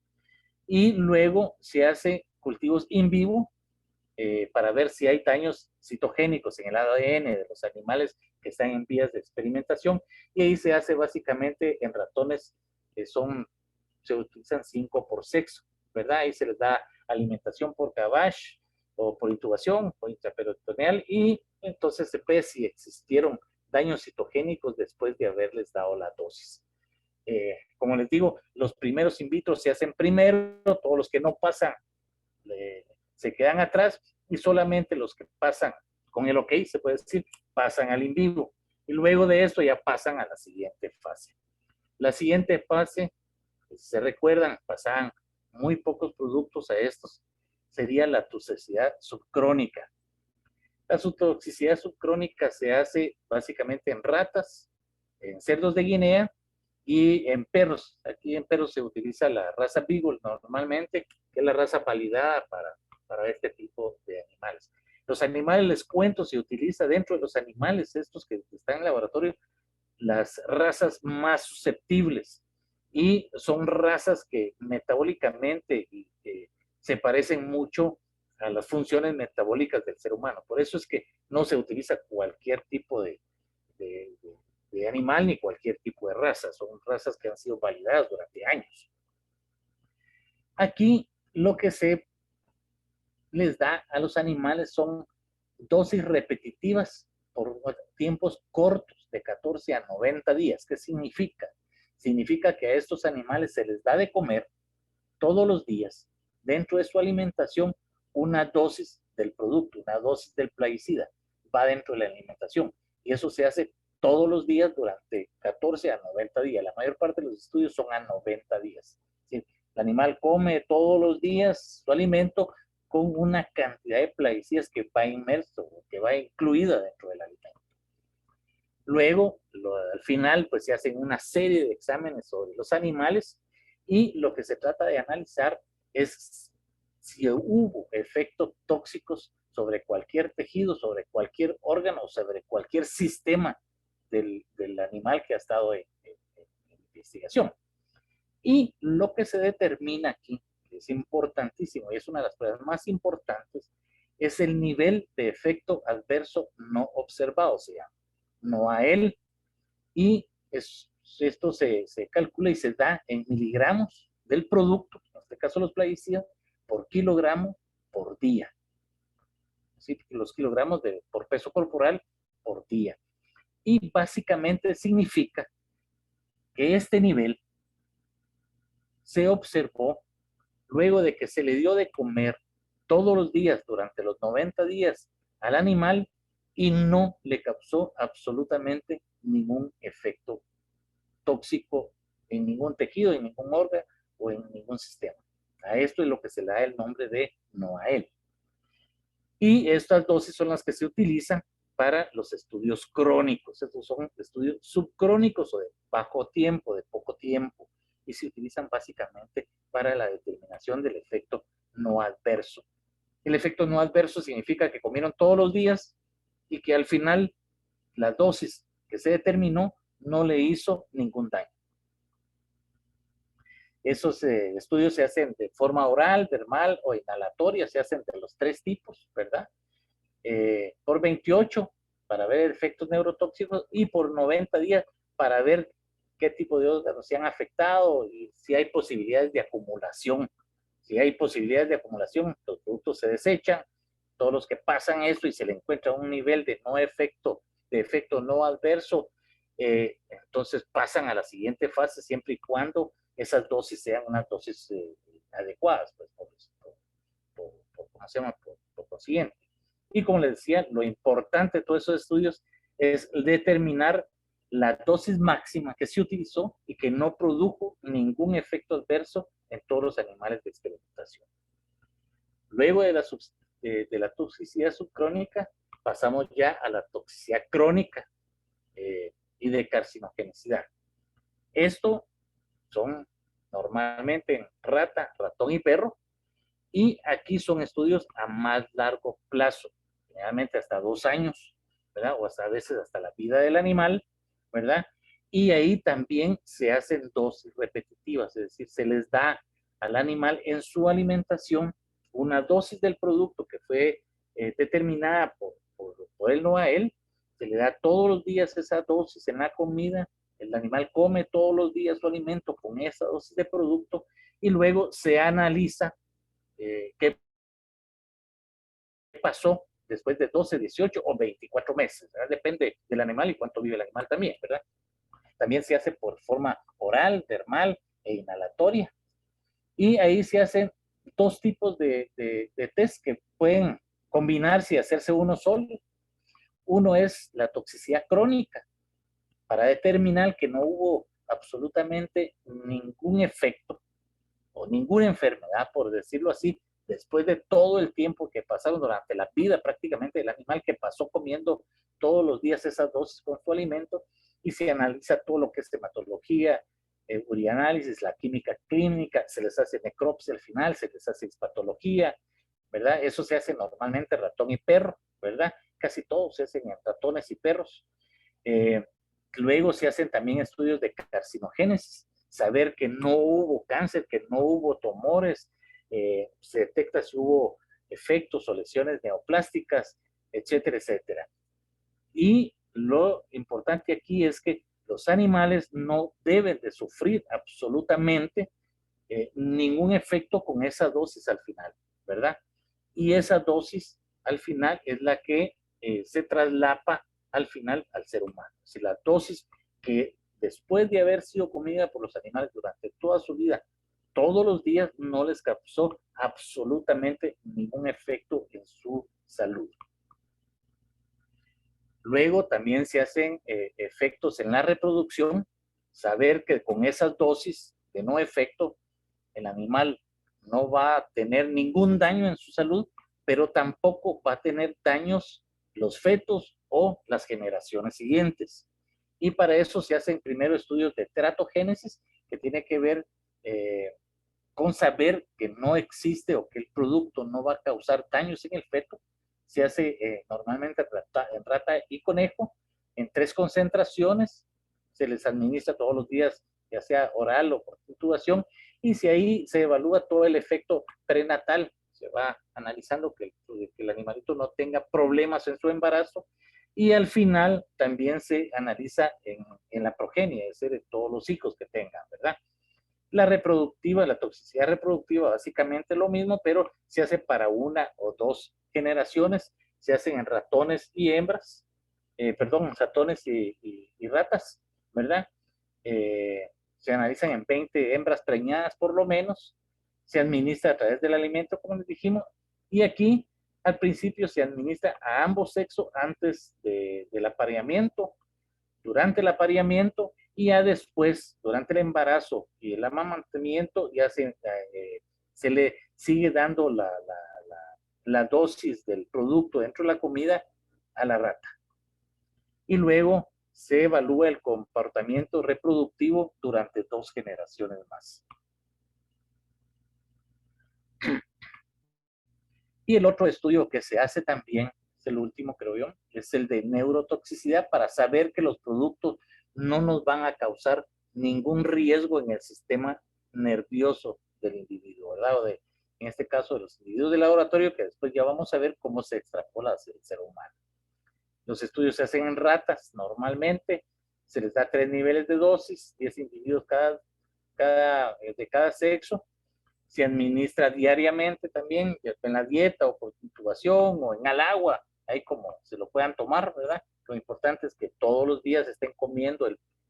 Y luego se hace cultivos in vivo para ver si hay daños citogénicos en el ADN de los animales que están en vías de experimentación. Y ahí se hace básicamente en ratones que se utilizan 5 por sexo, ¿verdad? Ahí se les da alimentación por gavage o por intubación o intraperitoneal y entonces se ve si existieron daños citogénicos después de haberles dado la dosis. Como les digo, los primeros in vitro se hacen primero, todos los que no pasan se quedan atrás y solamente los que pasan con el OK, se puede decir, pasan al in vivo. Y luego de eso ya pasan a la siguiente fase. La siguiente fase, si se recuerdan, pasaban muy pocos productos a estos, sería la toxicidad subcrónica. La toxicidad subcrónica se hace básicamente en ratas, en cerdos de Guinea y en perros. Aquí en perros se utiliza la raza Beagle normalmente, que es la raza validada para este tipo de animales. Los animales, les cuento, se utiliza dentro de los animales, estos que están en el laboratorio, las razas más susceptibles y son razas que metabólicamente se parecen mucho a las funciones metabólicas del ser humano. Por eso es que no se utiliza cualquier tipo de animal ni cualquier tipo de raza. Son razas que han sido validadas durante años. Aquí lo que se les da a los animales son dosis repetitivas por tiempos cortos de 14 a 90 días. ¿Qué significa? Significa que a estos animales se les da de comer todos los días, dentro de su alimentación, una dosis del producto, una dosis del plaguicida, va dentro de la alimentación. Y eso se hace todos los días durante 14 a 90 días. La mayor parte de los estudios son a 90 días. ¿Sí? El animal come todos los días su alimento con una cantidad de plaguicidas que va inmerso, que va incluida dentro del alimento. Luego, al final, pues se hacen una serie de exámenes sobre los animales y lo que se trata de analizar es si hubo efectos tóxicos sobre cualquier tejido, sobre cualquier órgano, sobre cualquier sistema del animal que ha estado en investigación. Y lo que se determina aquí, que es importantísimo y es una de las pruebas más importantes, es el nivel de efecto adverso no observado, se llama, no a él. Y esto se calcula y se da en miligramos del producto, en este caso los plaguicidas, por kilogramo por día. ¿Sí? Los kilogramos por peso corporal por día. Y básicamente significa que este nivel se observó luego de que se le dio de comer todos los días durante los 90 días al animal y no le causó absolutamente ningún efecto tóxico en ningún tejido, en ningún órgano o en ningún sistema. A esto es lo que se le da el nombre de NOAEL. Y estas dosis son las que se utilizan para los estudios crónicos. Estos son estudios subcrónicos o de bajo tiempo, de poco tiempo, y se utilizan básicamente para la determinación del efecto no adverso. El efecto no adverso significa que comieron todos los días y que al final la dosis que se determinó no le hizo ningún daño. Esos estudios se hacen de forma oral, dermal o inhalatoria, se hacen de los 3 tipos, ¿verdad? Por 28 para ver efectos neurotóxicos y por 90 días para ver qué tipo de órganos se han afectado y si hay posibilidades de acumulación. Si hay posibilidades de acumulación, los productos se desechan. Todos los que pasan esto y se le encuentra un nivel de efecto no adverso, entonces pasan a la siguiente fase siempre y cuando esas dosis sean unas dosis adecuadas, pues, ¿cómo se llama? Por consiguiente. Y como les decía, lo importante de todos esos estudios es determinar la dosis máxima que se utilizó y que no produjo ningún efecto adverso en todos los animales de experimentación. Luego de la toxicidad subcrónica, pasamos ya a la toxicidad crónica y de carcinogenicidad. Esto son normalmente en rata, ratón y perro, y aquí son estudios a más largo plazo, generalmente hasta 2 años, ¿verdad? O hasta a veces hasta la vida del animal, ¿verdad? Y ahí también se hacen dosis repetitivas, es decir, se les da al animal en su alimentación una dosis del producto que fue determinada por él, no a él, se le da todos los días esa dosis en la comida, el animal come todos los días su alimento con esa dosis de producto y luego se analiza qué pasó después de 12, 18 o 24 meses, ¿verdad? Depende del animal y cuánto vive el animal también, ¿verdad? También se hace por forma oral, dermal e inhalatoria. Y ahí se hacen 2 tipos de test que pueden combinarse y hacerse uno solo. Uno es la toxicidad crónica, para determinar que no hubo absolutamente ningún efecto o ninguna enfermedad, por decirlo así, después de todo el tiempo que pasaron durante la vida prácticamente del animal que pasó comiendo todos los días esas dosis con su alimento, y se analiza todo lo que es hematología, urianálisis, la química clínica, se les hace necropsia al final, se les hace histopatología, ¿verdad? Eso se hace normalmente ratón y perro, ¿verdad? Casi todo se hacen en ratones y perros. Luego se hacen también estudios de carcinogénesis, saber que no hubo cáncer, que no hubo tumores, se detecta si hubo efectos o lesiones neoplásticas, etcétera, etcétera. Y lo importante aquí es que los animales no deben de sufrir absolutamente ningún efecto con esa dosis al final, ¿verdad? Y esa dosis al final es la que se traslapa al final al ser humano. Si la dosis que después de haber sido comida por los animales durante toda su vida, todos los días, no les causó absolutamente ningún efecto en su salud. Luego también se hacen efectos en la reproducción, saber que con esas dosis de no efecto, el animal no va a tener ningún daño en su salud, pero tampoco va a tener daños los fetos o las generaciones siguientes. Y para eso se hacen primero estudios de teratogénesis, que tiene que ver con saber que no existe o que el producto no va a causar daños en el feto. Se hace normalmente en rata y conejo en 3 concentraciones, se les administra todos los días, ya sea oral o por intubación, y si ahí se evalúa todo el efecto prenatal, se va analizando que el animalito no tenga problemas en su embarazo, y al final también se analiza en la progenie, es decir, de todos los hijos que tengan, ¿verdad? La reproductiva, la toxicidad reproductiva, básicamente lo mismo, pero se hace para 1 o 2 generaciones, se hacen en ratones y hembras, ratones y ratas, ¿verdad? Se analizan en 20 hembras preñadas por lo menos, se administra a través del alimento, como les dijimos, y aquí al principio se administra a ambos sexos antes del apareamiento, durante el apareamiento y ya después, durante el embarazo y el amamantamiento, ya se le sigue dando la dosis del producto dentro de la comida a la rata. Y luego se evalúa el comportamiento reproductivo durante 2 generaciones más. Y el otro estudio que se hace también, es el último creo yo, es el de neurotoxicidad para saber que los productos no nos van a causar ningún riesgo en el sistema nervioso del individuo, ¿verdad? En este caso de los individuos de laboratorio, que después ya vamos a ver cómo se extrapola hacia el ser humano. Los estudios se hacen en ratas normalmente, se les da 3 niveles de dosis, 10 individuos de cada sexo, se administra diariamente también en la dieta o por intubación o en el agua, ahí como se lo puedan tomar, ¿verdad? Lo importante es que todos los días estén comiendo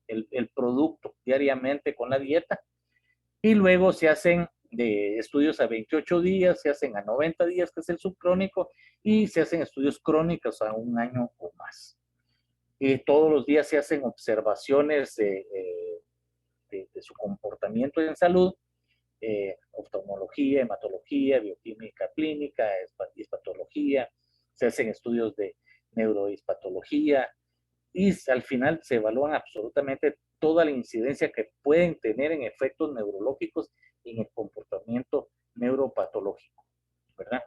el producto diariamente con la dieta y luego se hacen de estudios a 28 días, se hacen a 90 días, que es el subcrónico, y se hacen estudios crónicos a 1 año o más. Y todos los días se hacen observaciones de su comportamiento en salud, oftalmología, hematología, bioquímica clínica, hispatología, se hacen estudios de neurohispatología y al final se evalúan absolutamente toda la incidencia que pueden tener en efectos neurológicos y en el comportamiento neuropatológico, ¿verdad?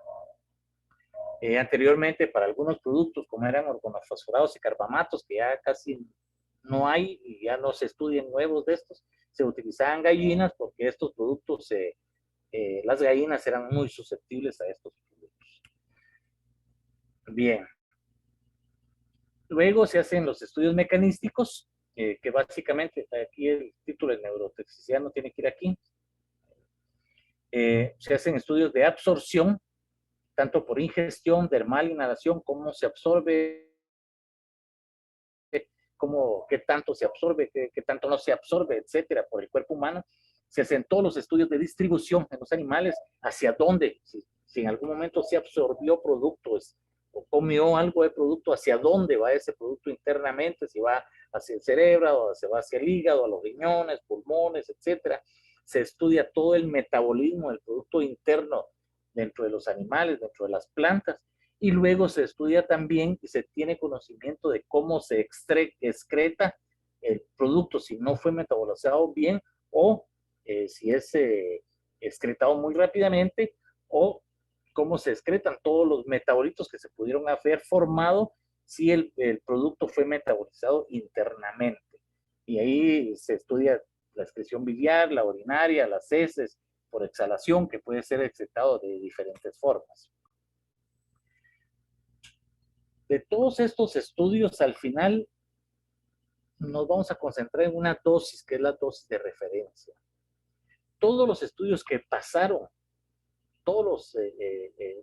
Anteriormente, para algunos productos, como eran organofosforados y carbamatos, que ya casi no hay y ya no se estudian nuevos de estos, se utilizaban gallinas porque estos productos, las gallinas eran muy susceptibles a estos productos. Bien. Luego se hacen los estudios mecanísticos, que básicamente, aquí el título de neurotoxicidad no tiene que ir aquí. Se hacen estudios de absorción, tanto por ingestión, dermal, inhalación, cómo se absorbe, qué tanto se absorbe, qué tanto no se absorbe, etcétera, por el cuerpo humano. Se hacen todos los estudios de distribución en los animales, hacia dónde, si en algún momento se absorbió productos o comió algo de producto, hacia dónde va ese producto internamente, si va hacia el cerebro, o se va hacia el hígado, a los riñones, pulmones, etcétera. Se estudia todo el metabolismo del producto interno dentro de los animales, dentro de las plantas, y luego se estudia también y se tiene conocimiento de cómo se excreta el producto, si no fue metabolizado bien o si es excretado muy rápidamente, o cómo se excretan todos los metabolitos que se pudieron haber formado si el producto fue metabolizado internamente. Y ahí se estudia la excreción biliar, la urinaria, las heces por exhalación, que puede ser excretado de diferentes formas. De todos estos estudios, al final nos vamos a concentrar en una dosis, que es la dosis de referencia. Todos los estudios que pasaron, todos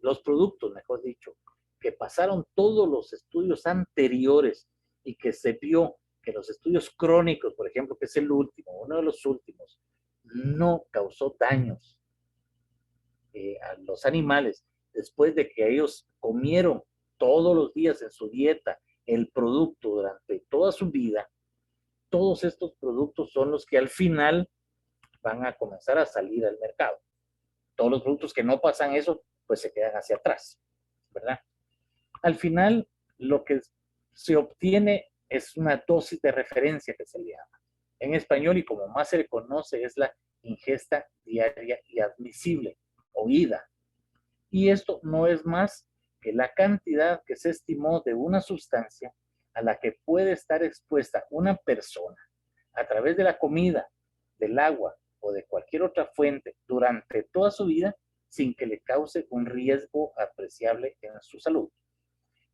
los productos, mejor dicho, que pasaron todos los estudios anteriores y que se vio que los estudios crónicos, por ejemplo, que es el último, uno de los últimos, no causó daños a los animales después de que ellos comieron todos los días en su dieta el producto durante toda su vida, todos estos productos son los que al final van a comenzar a salir al mercado. Todos los productos que no pasan eso, pues se quedan hacia atrás, ¿verdad? Al final, lo que se obtiene es una dosis de referencia que se le llama. En español, y como más se le conoce, es la ingesta diaria y admisible, oída. Y esto no es más que la cantidad que se estimó de una sustancia a la que puede estar expuesta una persona a través de la comida, del agua o de cualquier otra fuente durante toda su vida sin que le cause un riesgo apreciable en su salud.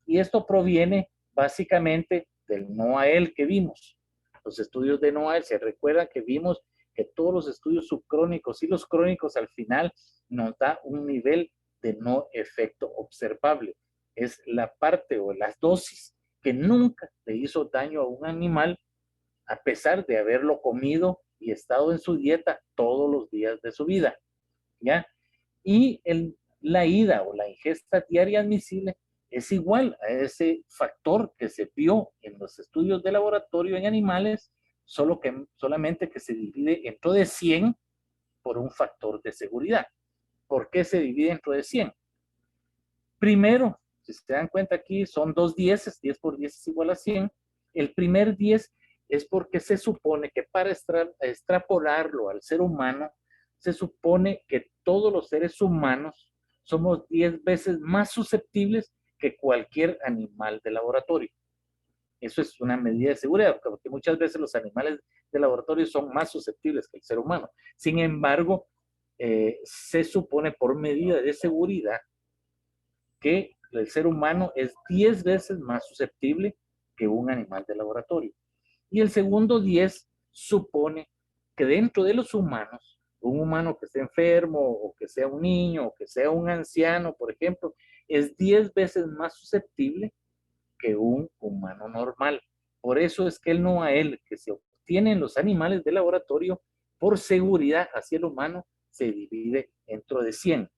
Y esto proviene básicamente del NOAEL que vimos. Los estudios de NOAEL, se recuerdan que vimos que todos los estudios subcrónicos y los crónicos al final nos da un nivel de no efecto observable. Es la parte o las dosis que nunca le hizo daño a un animal a pesar de haberlo comido y estado en su dieta todos los días de su vida, ¿ya? Y la ida o la ingesta diaria admisible es igual a ese factor que se vio en los estudios de laboratorio en animales, solamente que se divide dentro de 100 por un factor de seguridad. ¿Por qué se divide dentro de 100? Primero, si se dan cuenta aquí, son 2 dieces, 10 por 10 es igual a 100. El primer 10 es porque se supone que para extrapolarlo al ser humano, se supone que todos los seres humanos somos 10 veces más susceptibles que cualquier animal de laboratorio. Eso es una medida de seguridad, porque muchas veces los animales de laboratorio son más susceptibles que el ser humano. Sin embargo, se supone por medida de seguridad que el ser humano es 10 veces más susceptible que un animal de laboratorio. Y el segundo 10 supone que dentro de los humanos, un humano que esté enfermo, o que sea un niño, o que sea un anciano, por ejemplo, es 10 veces más susceptible que un humano normal. Por eso es que el NOAEL que se obtiene en los animales de laboratorio, por seguridad hacia el humano, se divide dentro de 100.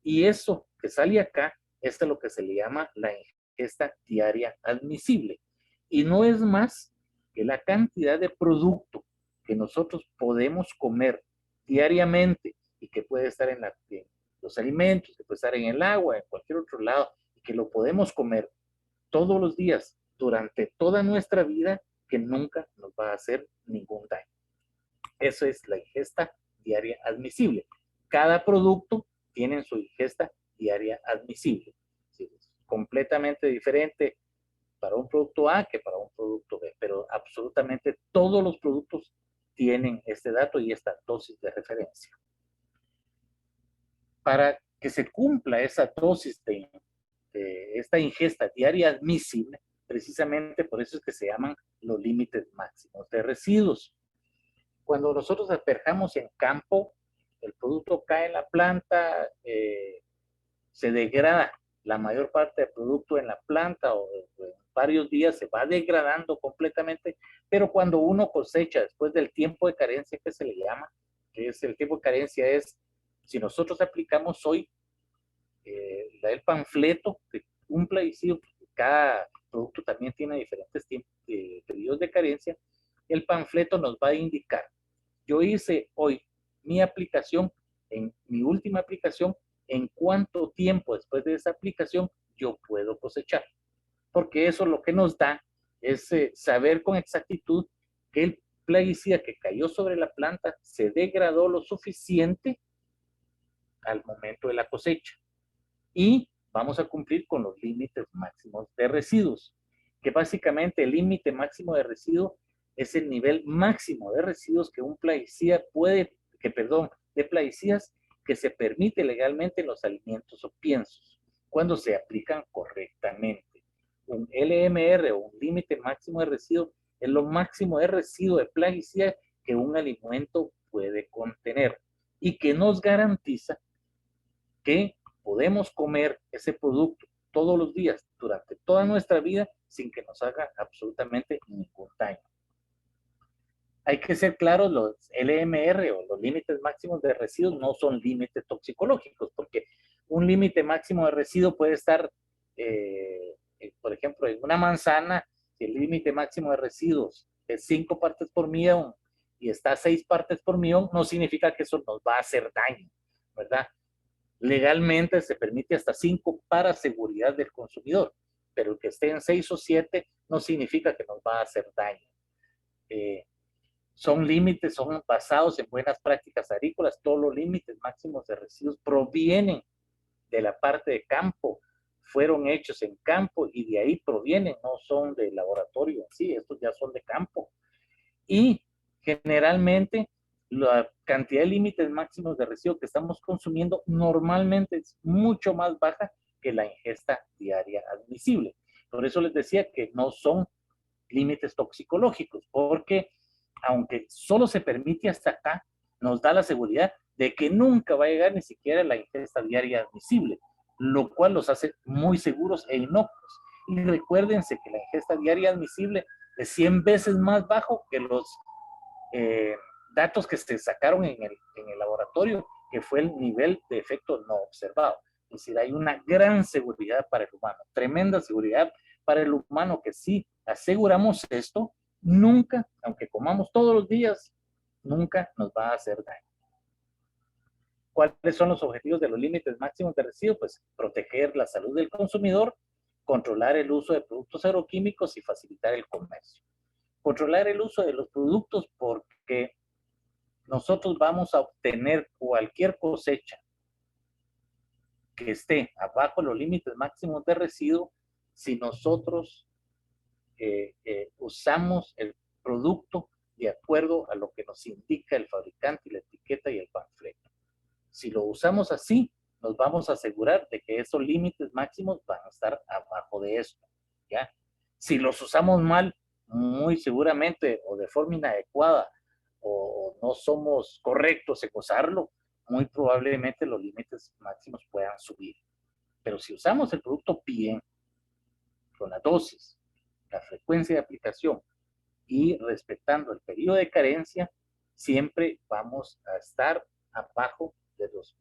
Y eso que sale acá, esto es lo que se le llama la ingesta diaria admisible. Y no es más que la cantidad de producto que nosotros podemos comer diariamente y que puede estar en los alimentos, que puede estar en el agua, en cualquier otro lado, y que lo podemos comer todos los días durante toda nuestra vida, que nunca nos va a hacer ningún daño. Eso es la ingesta diaria admisible. Cada producto tiene su ingesta diaria admisible. Sí, es completamente diferente para un producto A que para un producto B, pero absolutamente todos los productos tienen este dato y esta dosis de referencia. Para que se cumpla esa dosis de esta ingesta diaria admisible, precisamente por eso es que se llaman los límites máximos de residuos. Cuando nosotros asperjamos en campo, el producto cae en la planta, se degrada la mayor parte del producto en la planta, o en varios días se va degradando completamente, pero cuando uno cosecha después del tiempo de carencia que se le llama, que es el tiempo de carencia es, si nosotros aplicamos hoy el panfleto de un plaguicida, porque cada producto también tiene diferentes periodos de carencia, el panfleto nos va a indicar, yo hice hoy mi aplicación, en mi última aplicación, en cuánto tiempo después de esa aplicación yo puedo cosechar. Porque eso lo que nos da es saber con exactitud que el plaguicida que cayó sobre la planta se degradó lo suficiente al momento de la cosecha. Y vamos a cumplir con los límites máximos de residuos, que básicamente el límite máximo de residuo es el nivel máximo de residuos que un plaguicida de plaguicidas que se permite legalmente en los alimentos o piensos, cuando se aplican correctamente. Un LMR o un límite máximo de residuo es lo máximo de residuo de plaguicida que un alimento puede contener y que nos garantiza que podemos comer ese producto todos los días durante toda nuestra vida sin que nos haga absolutamente ningún daño. Hay que ser claros, los LMR o los límites máximos de residuos no son límites toxicológicos, porque un límite máximo de residuo puede estar, por ejemplo, en una manzana, si el límite máximo de residuos es 5 partes por millón y está a 6 partes por millón, no significa que eso nos va a hacer daño, ¿verdad? Legalmente se permite hasta 5 para seguridad del consumidor, pero que esté en 6 o 7 no significa que nos va a hacer daño. Son límites, son basados en buenas prácticas agrícolas. Todos los límites máximos de residuos provienen de la parte de campo, fueron hechos en campo y de ahí provienen, no son de laboratorio en sí, estos ya son de campo. Y generalmente la cantidad de límites máximos de residuos que estamos consumiendo normalmente es mucho más baja que la ingesta diaria admisible. Por eso les decía que no son límites toxicológicos, porque aunque solo se permite hasta acá, nos da la seguridad de que nunca va a llegar ni siquiera la ingesta diaria admisible, lo cual los hace muy seguros e inocuos. Y recuérdense que la ingesta diaria admisible es 100 veces más bajo que los datos que se sacaron en el laboratorio, que fue el nivel de efecto no observado. Es decir, hay una gran seguridad para el humano, tremenda seguridad para el humano, que si aseguramos esto, nunca, aunque comamos todos los días, nunca nos va a hacer daño. ¿Cuáles son los objetivos de los límites máximos de residuos? Pues proteger la salud del consumidor, controlar el uso de productos agroquímicos y facilitar el comercio. Controlar el uso de los productos porque nosotros vamos a obtener cualquier cosecha que esté abajo de los límites máximos de residuo si nosotros usamos el producto de acuerdo a lo que nos indica el fabricante y la etiqueta y el panfleto. Si lo usamos así, nos vamos a asegurar de que esos límites máximos van a estar abajo de esto, ¿ya? Si los usamos mal, muy seguramente, o de forma inadecuada, o no somos correctos en usarlo, muy probablemente los límites máximos puedan subir. Pero si usamos el producto bien, con la dosis, la frecuencia de aplicación y respetando el periodo de carencia, siempre vamos a estar abajo de los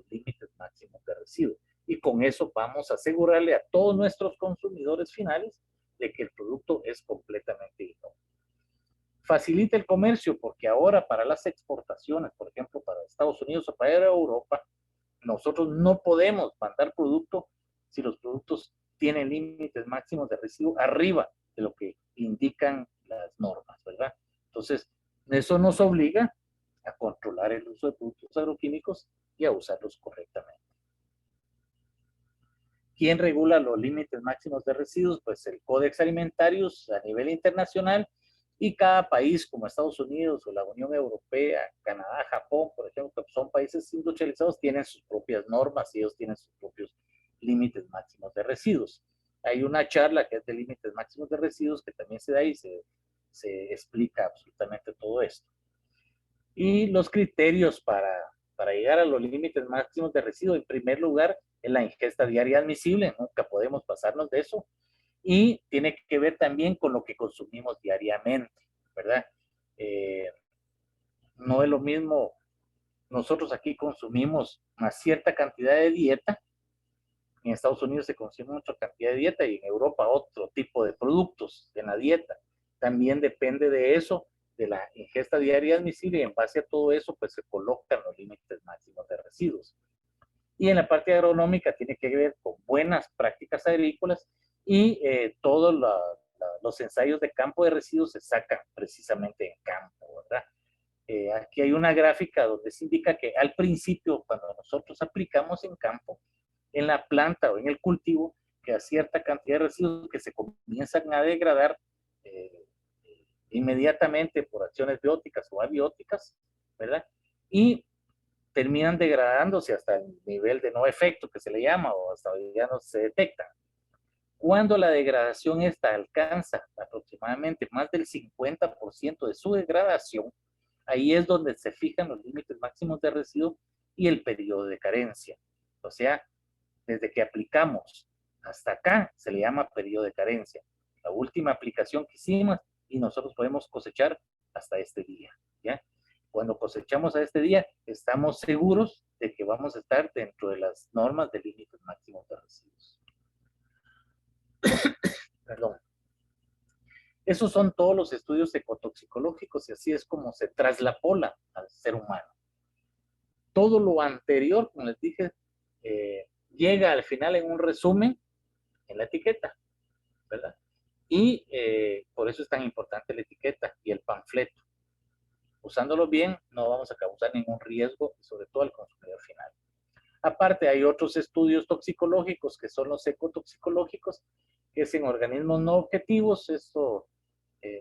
límites máximos de residuo. Y con eso vamos a asegurarle a todos nuestros consumidores finales de que el producto es completamente inocuo. Facilita el comercio porque ahora para las exportaciones, por ejemplo, para Estados Unidos o para Europa, nosotros no podemos mandar producto si los productos tienen límites máximos de residuo arriba de lo que indican las normas, ¿verdad? Entonces, eso nos obliga a controlar el uso de productos agroquímicos y a usarlos correctamente. ¿Quién regula los límites máximos de residuos? Pues el Codex Alimentarius a nivel internacional, y cada país como Estados Unidos o la Unión Europea, Canadá, Japón, por ejemplo, que son países industrializados, tienen sus propias normas y ellos tienen sus propios límites máximos de residuos. Hay una charla que es de límites máximos de residuos que también se da y se explica absolutamente todo esto. Y los criterios para llegar a los límites máximos de residuos, en primer lugar, es la ingesta diaria admisible, nunca podemos pasarnos de eso. Y tiene que ver también con lo que consumimos diariamente, ¿verdad? No es lo mismo, nosotros aquí consumimos una cierta cantidad de dieta, en Estados Unidos se consume otra cantidad de dieta y en Europa otro tipo de productos en la dieta. También depende de eso, de la ingesta diaria admisible, y en base a todo eso, pues se colocan los límites máximos de residuos. Y en la parte agronómica tiene que ver con buenas prácticas agrícolas y todos los ensayos de campo de residuos se sacan precisamente en campo, ¿verdad? Aquí hay una gráfica donde se indica que al principio, cuando nosotros aplicamos en campo, en la planta o en el cultivo, que a cierta cantidad de residuos que se comienzan a degradar inmediatamente por acciones bióticas o abióticas, ¿verdad? Y terminan degradándose hasta el nivel de no efecto que se le llama o hasta ya no se detecta. Cuando la degradación esta alcanza aproximadamente más del 50% de su degradación, ahí es donde se fijan los límites máximos de residuo y el periodo de carencia. O sea, desde que aplicamos hasta acá se le llama periodo de carencia. La última aplicación que hicimos y nosotros podemos cosechar hasta este día, ¿ya? Cuando cosechamos a este día, estamos seguros de que vamos a estar dentro de las normas de límites máximos de residuos. Perdón. Esos son todos los estudios ecotoxicológicos y así es como se traslapola al ser humano. Todo lo anterior, como les dije, llega al final en un resumen en la etiqueta, ¿verdad? Y por eso es tan importante la etiqueta y el panfleto. Usándolo bien, no vamos a causar ningún riesgo, sobre todo al consumidor final. Aparte, hay otros estudios toxicológicos que son los ecotoxicológicos, que es en organismos no objetivos. Esto,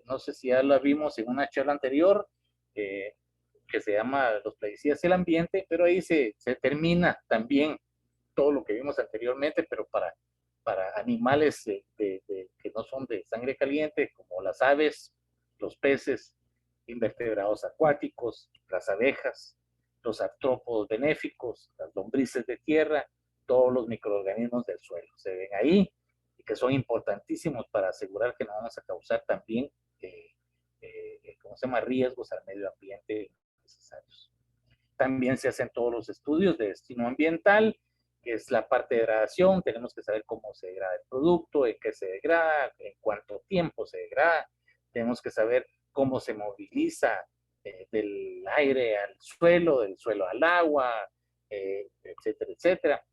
no sé si ya lo vimos en una charla anterior, que se llama Los plaguicidas y el ambiente, pero ahí se termina también todo lo que vimos anteriormente, pero para animales que no son de sangre caliente, como las aves, los peces, invertebrados acuáticos, las abejas, los artrópodos benéficos, las lombrices de tierra, todos los microorganismos del suelo. Se ven ahí y que son importantísimos para asegurar que no vamos a causar también, ¿cómo se llama?, riesgos al medio ambiente necesarios. También se hacen todos los estudios de destino ambiental, que es la parte de degradación. Tenemos que saber cómo se degrada el producto, en qué se degrada, en cuánto tiempo se degrada. Tenemos que saber cómo se moviliza del aire al suelo, del suelo al agua, etcétera, etcétera.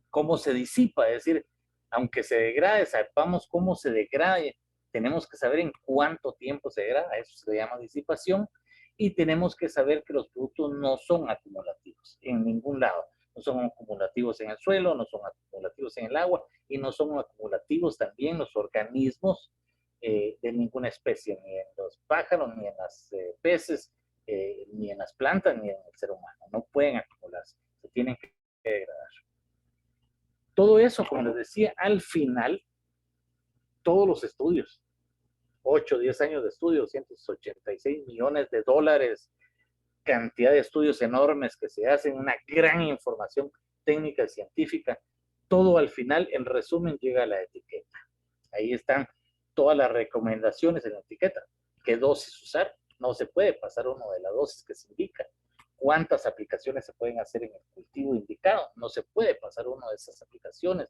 Cómo se disipa, es decir, aunque se degrade, sepamos cómo se degrade. Tenemos que saber en cuánto tiempo se degrada, eso se llama disipación. Y tenemos que saber que los productos no son acumulativos en ningún lado. No son acumulativos en el suelo, no son acumulativos en el agua y no son acumulativos también los organismos de ninguna especie, ni en los pájaros, ni en los peces, ni en las plantas, ni en el ser humano. No pueden acumularse, se tienen que degradar. Todo eso, como les decía, al final, todos los estudios, 8 o 10 años de estudio, 286 millones de dólares, cantidad de estudios enormes que se hacen, una gran información técnica y científica, todo al final, en resumen, llega a la etiqueta. Ahí están todas las recomendaciones en la etiqueta. ¿Qué dosis usar? No se puede pasar uno de la dosis que se indica. ¿Cuántas aplicaciones se pueden hacer en el cultivo indicado? No se puede pasar una de esas aplicaciones.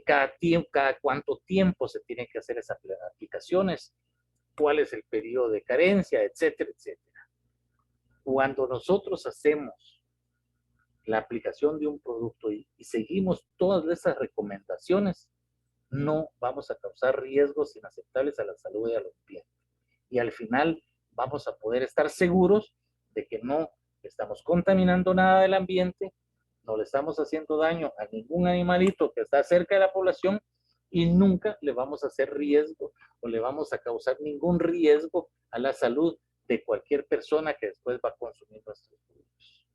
Cada cuánto tiempo se tienen que hacer esas aplicaciones, cuál es el periodo de carencia, etcétera, etcétera. Cuando nosotros hacemos la aplicación de un producto y seguimos todas esas recomendaciones, no vamos a causar riesgos inaceptables a la salud y al ambiente. Y al final vamos a poder estar seguros de que no estamos contaminando nada del ambiente, no le estamos haciendo daño a ningún animalito que está cerca de la población y nunca le vamos a hacer riesgo o le vamos a causar ningún riesgo a la salud de cualquier persona que después va a consumir nuestros productos.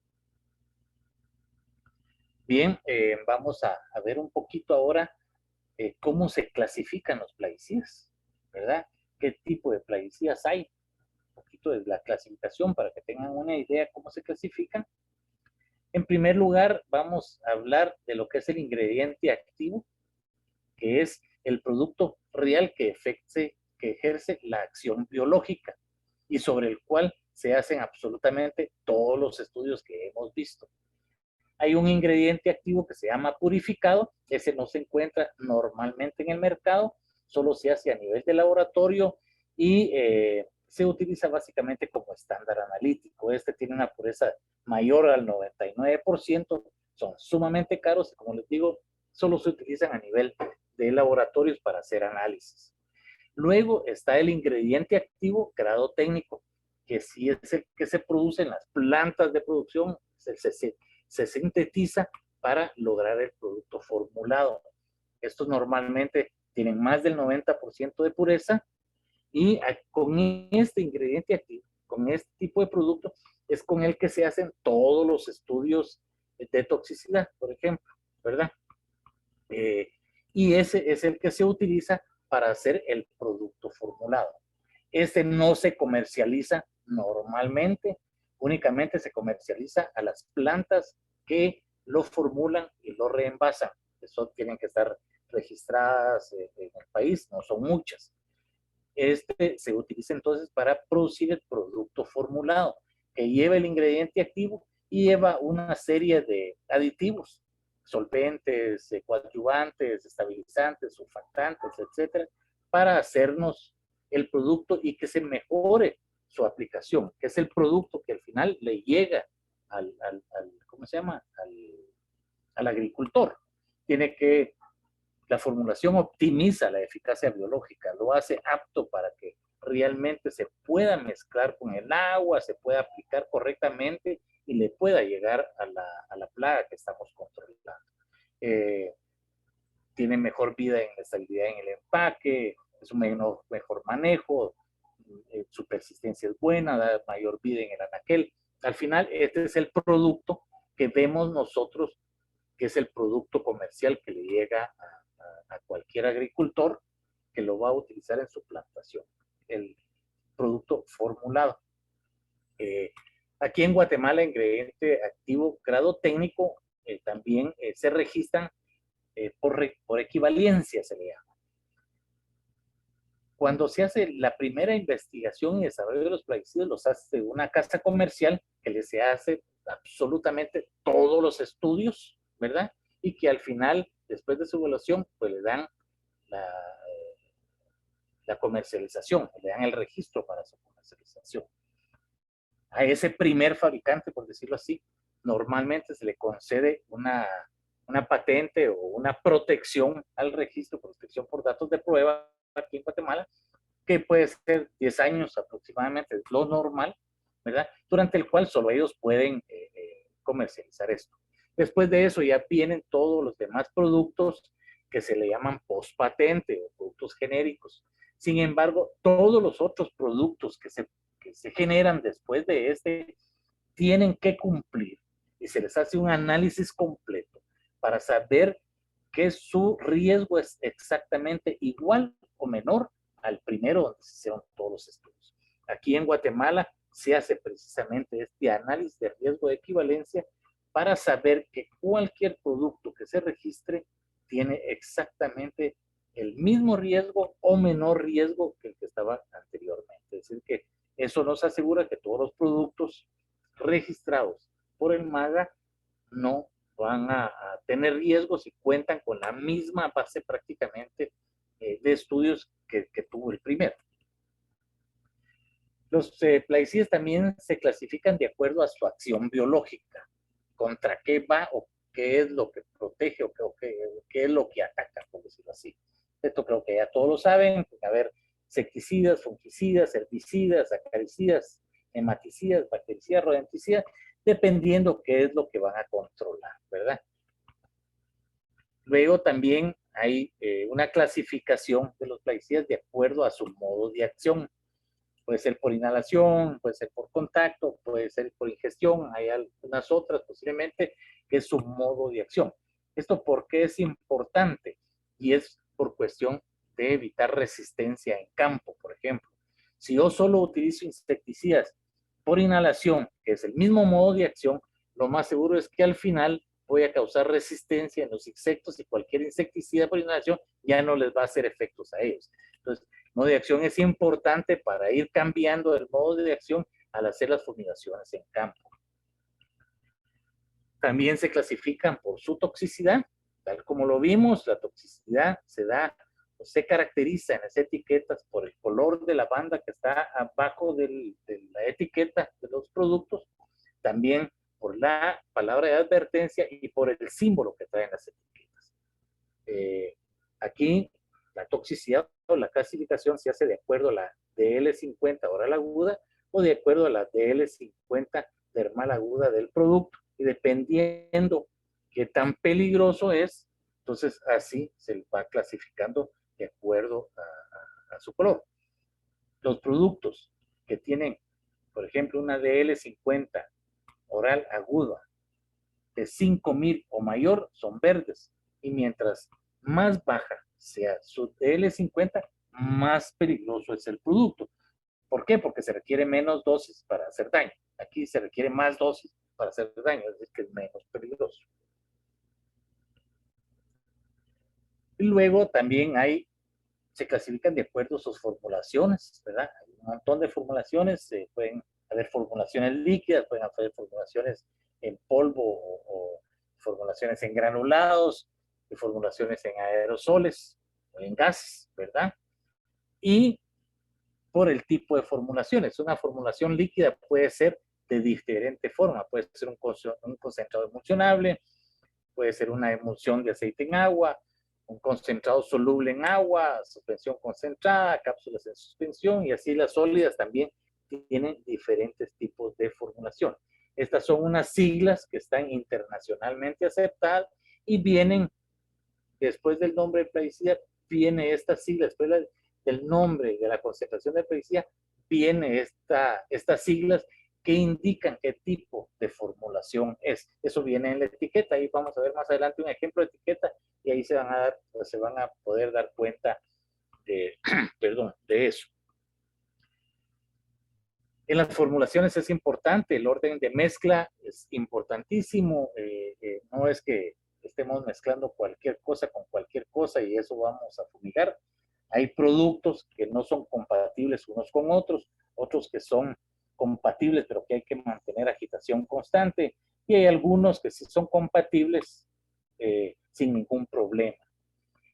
Bien, vamos a ver un poquito ahora cómo se clasifican los plaguicidas, ¿verdad? ¿Qué tipo de plaguicidas hay? Un poquito de la clasificación para que tengan una idea cómo se clasifican. En primer lugar, vamos a hablar de lo que es el ingrediente activo, que es el producto real que ejerce la acción biológica y sobre el cual se hacen absolutamente todos los estudios que hemos visto. Hay un ingrediente activo que se llama purificado, ese no se encuentra normalmente en el mercado, solo se hace a nivel de laboratorio y se utiliza básicamente como estándar analítico. Este tiene una pureza mayor al 99%, son sumamente caros y como les digo, solo se utilizan a nivel de laboratorios para hacer análisis. Luego está el ingrediente activo grado técnico, que sí es el que se produce en las plantas de producción, se sintetiza para lograr el producto formulado. Estos normalmente tienen más del 90% de pureza y con este ingrediente activo, con este tipo de producto, es con el que se hacen todos los estudios de toxicidad, por ejemplo, ¿verdad? Y ese es el que se utiliza para hacer el producto formulado. Este no se comercializa normalmente, únicamente se comercializa a las plantas que lo formulan y lo reenvasan. Eso tienen que estar registradas en el país, no son muchas. Este se utiliza entonces para producir el producto formulado, que lleva el ingrediente activo y lleva una serie de aditivos, solventes, coadyuvantes, estabilizantes, surfactantes, etcétera, para hacernos el producto y que se mejore su aplicación, que es el producto que al final le llega ¿cómo se llama? Al agricultor. Tiene que, la formulación optimiza la eficacia biológica, lo hace apto para que realmente se pueda mezclar con el agua, se pueda aplicar correctamente y le pueda llegar a la plaga que estamos controlando. Tiene mejor vida en la estabilidad en el empaque, es un mejor manejo, su persistencia es buena, da mayor vida en el anaquel. Al final, este es el producto que vemos nosotros, que es el producto comercial que le llega a cualquier agricultor que lo va a utilizar en su plantación, el producto formulado. Aquí en Guatemala, ingrediente activo grado técnico también se registran por equivalencia, se le llama. Cuando se hace la primera investigación y desarrollo de los plaguicidas, los hace una casa comercial que les hace absolutamente todos los estudios, ¿verdad? Y que al final, después de su evaluación, pues le dan la comercialización, le dan el registro para su comercialización. A ese primer fabricante, por decirlo así, normalmente se le concede una patente o una protección al registro, protección por datos de prueba aquí en Guatemala, que puede ser 10 años aproximadamente, es lo normal, ¿verdad? Durante el cual solo ellos pueden comercializar esto. Después de eso ya vienen todos los demás productos que se le llaman post-patente o productos genéricos. Sin embargo, todos los otros productos que se generan después de este tienen que cumplir y se les hace un análisis completo para saber que su riesgo es exactamente igual o menor al primero donde se hicieron todos los estudios. Aquí en Guatemala se hace precisamente este análisis de riesgo de equivalencia para saber que cualquier producto que se registre tiene exactamente el mismo riesgo o menor riesgo que el que estaba anteriormente. Es decir, que eso nos asegura que todos los productos registrados por el MAGA no van a tener riesgos y cuentan con la misma base prácticamente de estudios que tuvo el primero. Los plaguicidas también se clasifican de acuerdo a su acción biológica, contra qué va o qué es lo que protege o qué es lo que ataca, por decirlo así. Esto creo que ya todos lo saben, puede haber insecticidas, fungicidas, herbicidas, acaricidas, hematicidas, bactericidas, rodenticidas, dependiendo qué es lo que van a controlar, ¿verdad? Luego también hay una clasificación de los plaguicidas de acuerdo a su modo de acción. Puede ser por inhalación, puede ser por contacto, puede ser por ingestión, hay algunas otras posiblemente que es su modo de acción. ¿Esto por qué es importante? Y es por cuestión de evitar resistencia en campo, por ejemplo. Si yo solo utilizo insecticidas por inhalación, que es el mismo modo de acción, lo más seguro es que al final voy a causar resistencia en los insectos y cualquier insecticida por inhalación ya no les va a hacer efectos a ellos. Entonces, modo de acción es importante para ir cambiando el modo de acción al hacer las fumigaciones en campo. También se clasifican por su toxicidad, tal como lo vimos, la toxicidad se caracteriza en las etiquetas por el color de la banda que está abajo de la etiqueta de los productos, también por la palabra de advertencia y por el símbolo que traen las etiquetas. Aquí la toxicidad o la clasificación se hace de acuerdo a la DL50 oral aguda o de acuerdo a la DL50 dermal aguda del producto. Y dependiendo qué tan peligroso es, entonces así se va clasificando de acuerdo a su color. Los productos que tienen, por ejemplo, una DL50 oral aguda de 5,000 o mayor son verdes. Y mientras más baja sea su DL50, más peligroso es el producto. ¿Por qué? Porque se requiere menos dosis para hacer daño. Aquí se requiere más dosis para hacer daño, es decir, que es menos peligroso. Y luego también se clasifican de acuerdo a sus formulaciones, ¿verdad? Hay un montón de formulaciones, pueden haber formulaciones líquidas, pueden haber formulaciones en polvo o formulaciones en granulados, y formulaciones en aerosoles o en gases, ¿verdad? Y por el tipo de formulaciones. Una formulación líquida puede ser de diferente forma, puede ser un concentrado emulsionable, puede ser una emulsión de aceite en agua, un concentrado soluble en agua, suspensión concentrada, cápsulas en suspensión, y así las sólidas también tienen diferentes tipos de formulación. Estas son unas siglas que están internacionalmente aceptadas y vienen después del nombre de plaguicida, viene esta sigla, después del nombre de la concentración de plaguicida, viene estas siglas que indican qué tipo de formulación es. Eso viene en la etiqueta, ahí vamos a ver más adelante un ejemplo de etiqueta y ahí se van a poder dar cuenta de eso. En las formulaciones es importante, el orden de mezcla es importantísimo, no es que estemos mezclando cualquier cosa con cualquier cosa y eso vamos a fumigar. Hay productos que no son compatibles unos con otros, otros que son compatibles pero que hay que mantener agitación constante y hay algunos que sí son compatibles sin ningún problema.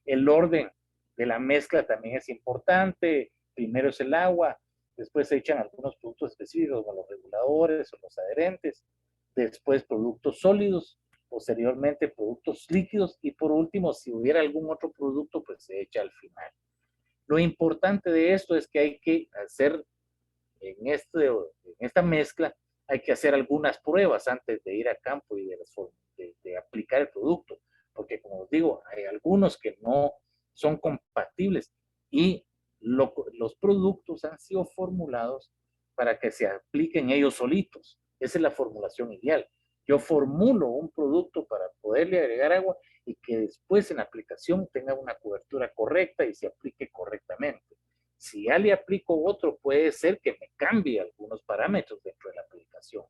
El orden de la mezcla también es importante, primero es el agua, después se echan algunos productos específicos como los reguladores o los adherentes, después productos sólidos, posteriormente productos líquidos y por último, si hubiera algún otro producto, pues se echa al final. Lo importante de esto es que hay que hacer en esta mezcla, hay que hacer algunas pruebas antes de ir a campo y de las de aplicar el producto, porque como os digo, hay algunos que no son compatibles y los productos han sido formulados para que se apliquen ellos solitos. Esa es la formulación ideal. Yo formulo un producto para poderle agregar agua y que después en la aplicación tenga una cobertura correcta y se aplique correctamente. Si ya le aplico otro, puede ser que me cambie algunos parámetros dentro de la aplicación.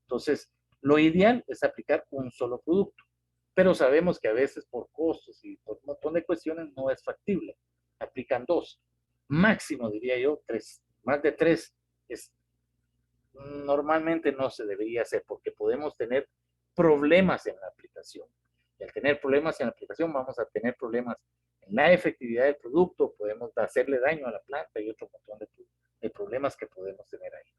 Entonces, lo ideal es aplicar un solo producto, pero sabemos que a veces por costos y por un montón de cuestiones no es factible. Aplican dos, máximo diría yo tres, más de tres es, normalmente no se debería hacer porque podemos tener problemas en la aplicación. Y al tener problemas en la aplicación vamos a tener problemas en la efectividad del producto, podemos hacerle daño a la planta y otro montón de problemas que podemos tener ahí.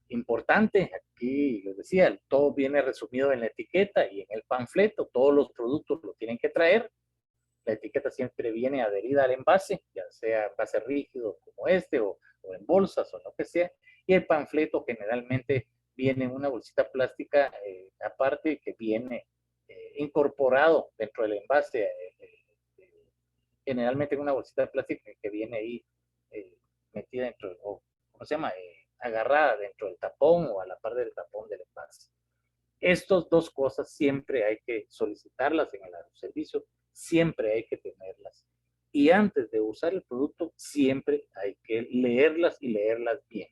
Importante, aquí les decía, todo viene resumido en la etiqueta y en el panfleto, todos los productos lo tienen que traer. La etiqueta siempre viene adherida al envase, ya sea envase rígido como este o en bolsas o lo que sea, y el panfleto generalmente viene en una bolsita plástica aparte que viene incorporado dentro del envase, generalmente en una bolsita plástica que viene ahí metida dentro, o ¿cómo se llama? Agarrada dentro del tapón o a la par del tapón del envase. Estas dos cosas siempre hay que solicitarlas en el servicio, siempre hay que tenerlas. Y antes de usar el producto, siempre hay que leerlas y leerlas bien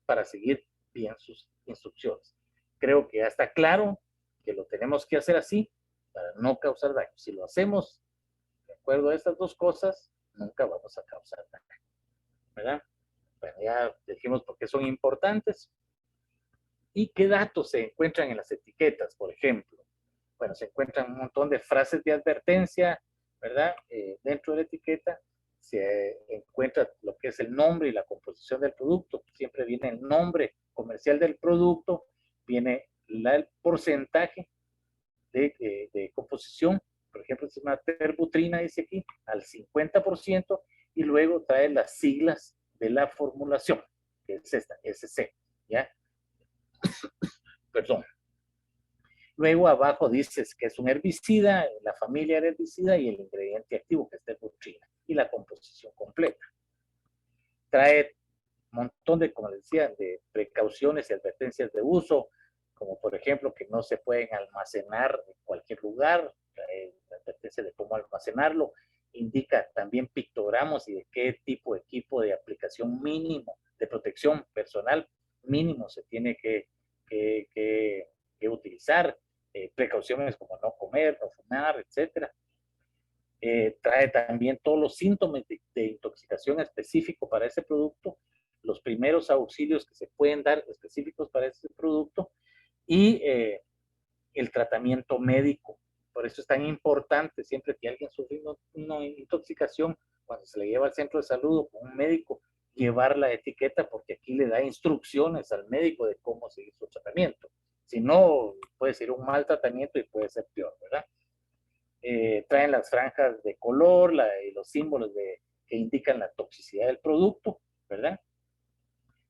para seguir bien sus instrucciones. Creo que ya está claro que lo tenemos que hacer así para no causar daño. Si lo hacemos de acuerdo a estas dos cosas, nunca vamos a causar daño, ¿verdad? Bueno, ya dijimos por qué son importantes. ¿Y qué datos se encuentran en las etiquetas, por ejemplo? Bueno, se encuentran un montón de frases de advertencia, ¿verdad? Dentro de la etiqueta se encuentra lo que es el nombre y la composición del producto. Siempre viene el nombre comercial del producto, viene el porcentaje de composición. Por ejemplo, si es una terbutrina, dice aquí, al 50%, y luego trae las siglas de la formulación, que es esta, SC, ¿ya? Perdón. Luego abajo dices que es un herbicida, la familia del herbicida y el ingrediente activo, que es terbutrina, y la composición completa. Trae un montón de, como les decía, de precauciones y advertencias de uso, como por ejemplo que no se pueden almacenar en cualquier lugar, trae la advertencia de cómo almacenarlo, indica también pictogramas y de qué tipo de equipo de aplicación mínimo, de protección personal mínimo se tiene que utilizar, precauciones como no comer, no fumar, etcétera. Trae también todos los síntomas de intoxicación específico para ese producto, los primeros auxilios que se pueden dar específicos para ese producto y el tratamiento médico. Por eso es tan importante siempre que alguien sufre una intoxicación, cuando se le lleva al centro de salud o con un médico, llevar la etiqueta porque aquí le da instrucciones al médico de cómo seguir su tratamiento. Si no, puede ser un mal tratamiento y puede ser peor, ¿verdad? Traen las franjas de color y los símbolos que indican la toxicidad del producto, ¿verdad?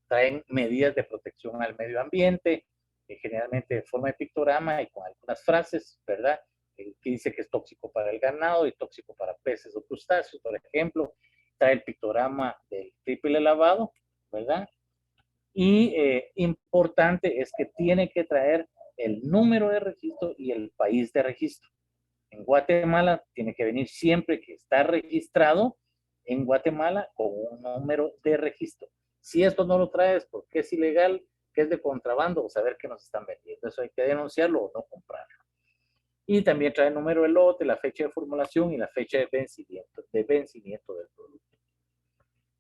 Traen medidas de protección al medio ambiente, generalmente de forma de pictograma y con algunas frases, ¿verdad? Que dice que es tóxico para el ganado y tóxico para peces o crustáceos, por ejemplo. Trae el pictograma del triple lavado, ¿verdad? Y importante es que tiene que traer el número de registro y el país de registro. En Guatemala tiene que venir siempre que está registrado en Guatemala con un número de registro. Si esto no lo traes porque es ilegal, que es de contrabando, o saber que nos están vendiendo. Eso hay que denunciarlo o no comprarlo. Y también trae el número del lote, la fecha de formulación y la fecha de vencimiento del producto.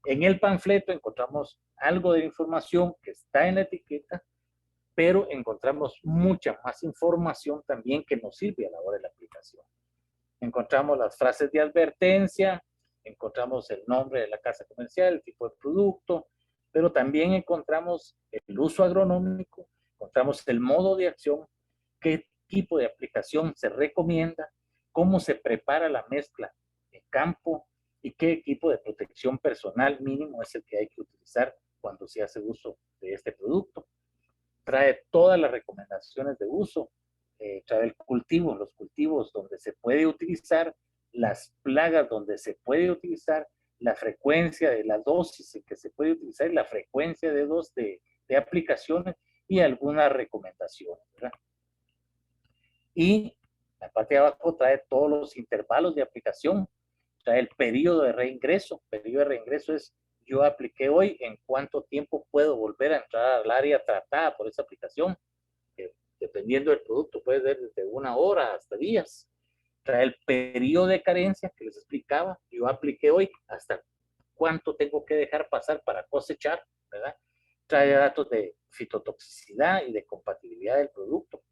En el panfleto encontramos algo de información que está en la etiqueta, pero encontramos mucha más información también que nos sirve a la hora de la aplicación. Encontramos las frases de advertencia, encontramos el nombre de la casa comercial, el tipo de producto, pero también encontramos el uso agronómico, encontramos el modo de acción, qué tipo de aplicación se recomienda, cómo se prepara la mezcla en campo y qué equipo de protección personal mínimo es el que hay que utilizar cuando se hace uso de este producto. trae todas las recomendaciones de uso, trae el cultivo, los cultivos donde se puede utilizar, las plagas donde se puede utilizar, la frecuencia de la dosis en que se puede utilizar y la frecuencia de aplicaciones y algunas recomendaciones, ¿verdad? Y la parte de abajo trae todos los intervalos de aplicación, trae el periodo de reingreso. El periodo de reingreso es, yo apliqué hoy, ¿en cuánto tiempo puedo volver a entrar al área tratada por esa aplicación? Dependiendo del producto, puede ser desde 1 hora hasta días. Trae el periodo de carencia que les explicaba, yo apliqué hoy, hasta cuánto tengo que dejar pasar para cosechar, ¿verdad? Trae datos de fitotoxicidad y de compatibilidad del producto.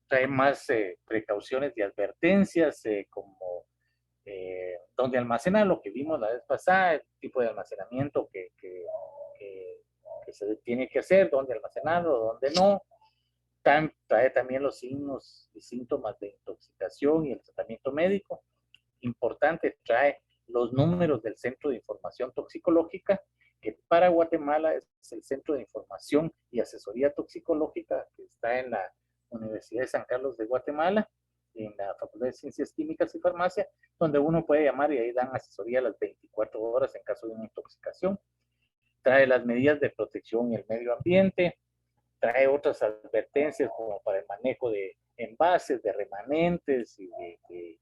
Trae más precauciones y advertencias como donde almacenar, lo que vimos la vez pasada, el tipo de almacenamiento que se tiene que hacer, dónde almacenarlo, dónde no. Trae también los signos y síntomas de intoxicación y el tratamiento médico. Importante, trae los números del Centro de Información Toxicológica, que para Guatemala es el Centro de Información y Asesoría Toxicológica, que está en la Universidad de San Carlos de Guatemala, en la Facultad de Ciencias Químicas y Farmacia, donde uno puede llamar y ahí dan asesoría a las 24 horas en caso de una intoxicación. Trae las medidas de protección y el medio ambiente, trae otras advertencias como para el manejo de envases, de remanentes y de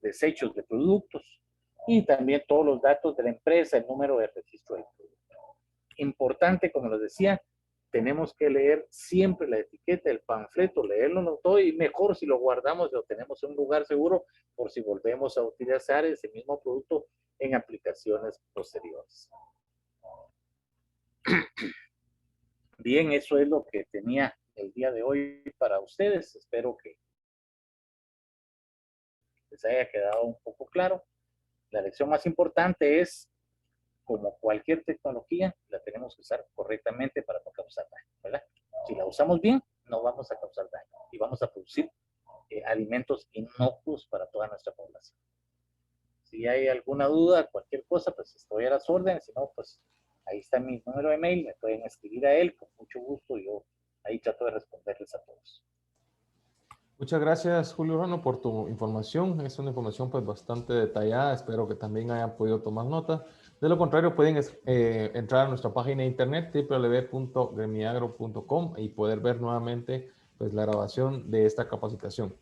desechos de productos, y también todos los datos de la empresa, el número de registro del producto. Importante, como les decía, tenemos que leer siempre la etiqueta, el panfleto, leerlo todo, y mejor si lo guardamos, lo tenemos en un lugar seguro por si volvemos a utilizar ese mismo producto en aplicaciones posteriores. Bien, eso es lo que tenía el día de hoy para ustedes. Espero que les haya quedado un poco claro. La lección más importante es, como cualquier tecnología, la tenemos que usar correctamente para no causar daño, ¿verdad? Si la usamos bien, no vamos a causar daño y vamos a producir alimentos inocuos para toda nuestra población. Si hay alguna duda, cualquier cosa, pues estoy a las órdenes. Si no, pues ahí está mi número de mail, me pueden escribir a él con mucho gusto. Yo ahí trato de responderles a todos. Muchas gracias, Julio Rano, por tu información. Es una información pues bastante detallada. Espero que también hayan podido tomar nota. De lo contrario, pueden entrar a nuestra página de internet www.gremiagro.com y poder ver nuevamente pues, la grabación de esta capacitación.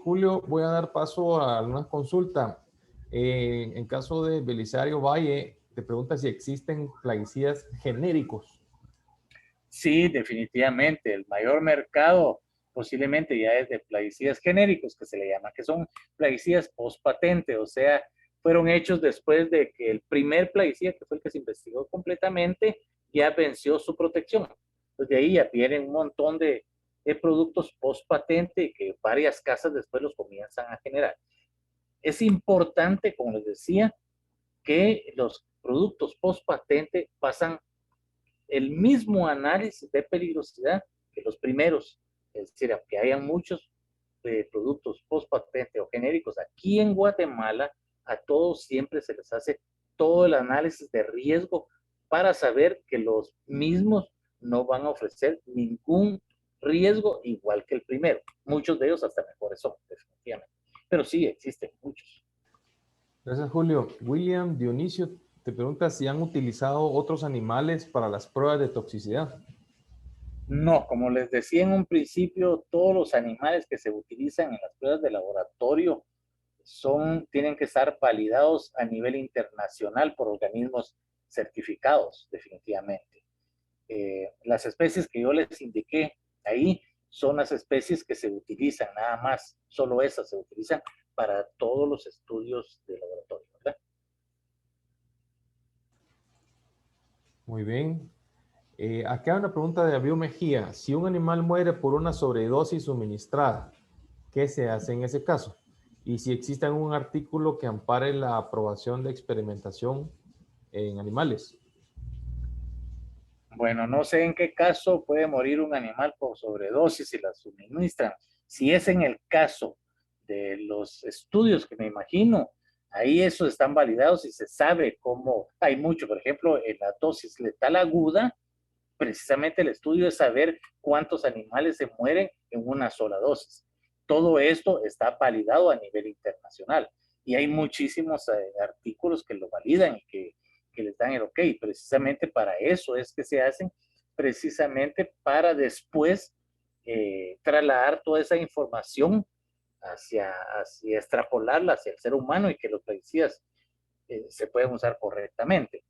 Julio, voy a dar paso a una consulta. En caso de Belisario Valle, te pregunta si existen plaguicidas genéricos. Sí, definitivamente. El mayor mercado posiblemente ya es de plaguicidas genéricos, que se le llama, que son plaguicidas post patente, o sea, fueron hechos después de que el primer plaguicida, que fue el que se investigó completamente, ya venció su protección. Entonces de ahí ya vienen un montón de productos post patente que varias casas después los comienzan a generar. Es importante, como les decía, que los productos post patente pasan el mismo análisis de peligrosidad que los primeros. Es decir, aunque hayan muchos productos post patente o genéricos aquí en Guatemala, a todos siempre se les hace todo el análisis de riesgo para saber que los mismos no van a ofrecer ningún riesgo igual que el primero. Muchos de ellos hasta mejores son, definitivamente. Pero sí, existen muchos. Gracias, Julio. William Dionisio te pregunta si han utilizado otros animales para las pruebas de toxicidad. No, como les decía en un principio, todos los animales que se utilizan en las pruebas de laboratorio tienen que estar validados a nivel internacional por organismos certificados, definitivamente. Las especies que yo les indiqué ahí son las especies que se utilizan, nada más, solo esas se utilizan para todos los estudios de laboratorio, ¿verdad? Muy bien. Acá hay una pregunta de Abiu Mejía. Si un animal muere por una sobredosis suministrada, ¿qué se hace en ese caso? Y si existe algún artículo que ampare la aprobación de experimentación en animales. Bueno, no sé en qué caso puede morir un animal por sobredosis si la suministran. Si es en el caso de los estudios que me imagino, ahí esos están validados y se sabe cómo hay mucho. Por ejemplo, en la dosis letal aguda, Precisamente el estudio es saber cuántos animales se mueren en una sola dosis. Todo esto está validado a nivel internacional y hay muchísimos artículos que lo validan y que les dan el ok. Precisamente para eso es que se hacen, precisamente para después trasladar toda esa información hacia extrapolarla hacia el ser humano y que los plaguicidas se pueden usar correctamente.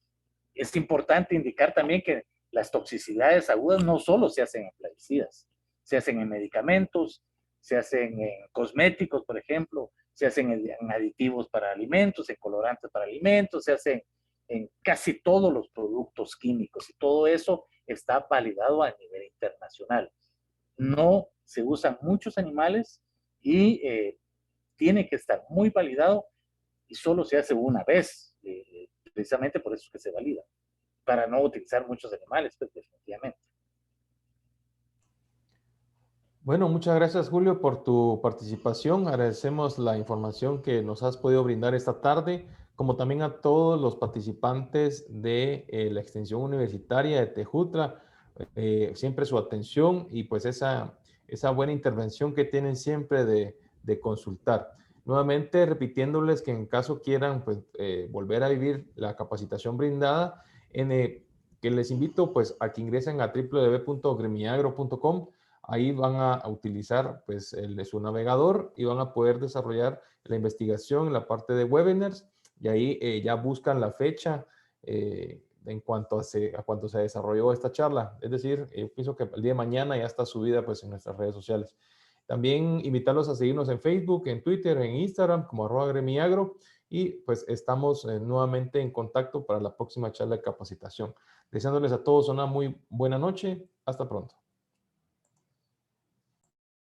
Es importante indicar también que las toxicidades agudas no solo se hacen en plaguicidas, se hacen en medicamentos, se hacen en cosméticos, por ejemplo, se hacen en aditivos para alimentos, en colorantes para alimentos, se hacen en casi todos los productos químicos y todo eso está validado a nivel internacional. No se usan muchos animales y tiene que estar muy validado y solo se hace una vez, precisamente por eso es que se valida, para no utilizar muchos animales, pues definitivamente. Bueno, muchas gracias Julio por tu participación. Agradecemos la información que nos has podido brindar esta tarde, como también a todos los participantes de la extensión universitaria de Tejutla, siempre su atención y pues esa buena intervención que tienen siempre de consultar. Nuevamente repitiéndoles que en caso quieran pues, volver a vivir la capacitación brindada, que les invito pues a que ingresen a www.gremiagro.com. Ahí van a utilizar pues su navegador y van a poder desarrollar la investigación en la parte de webinars y ahí ya buscan la fecha en cuanto a cuando se desarrolló esta charla. Es decir, yo pienso que el día de mañana ya está subida pues en nuestras redes sociales. También invitarlos a seguirnos en Facebook, en Twitter, en Instagram como @gremiagro y pues estamos nuevamente en contacto para la próxima charla de capacitación. Deseándoles a todos una muy buena noche. Hasta pronto.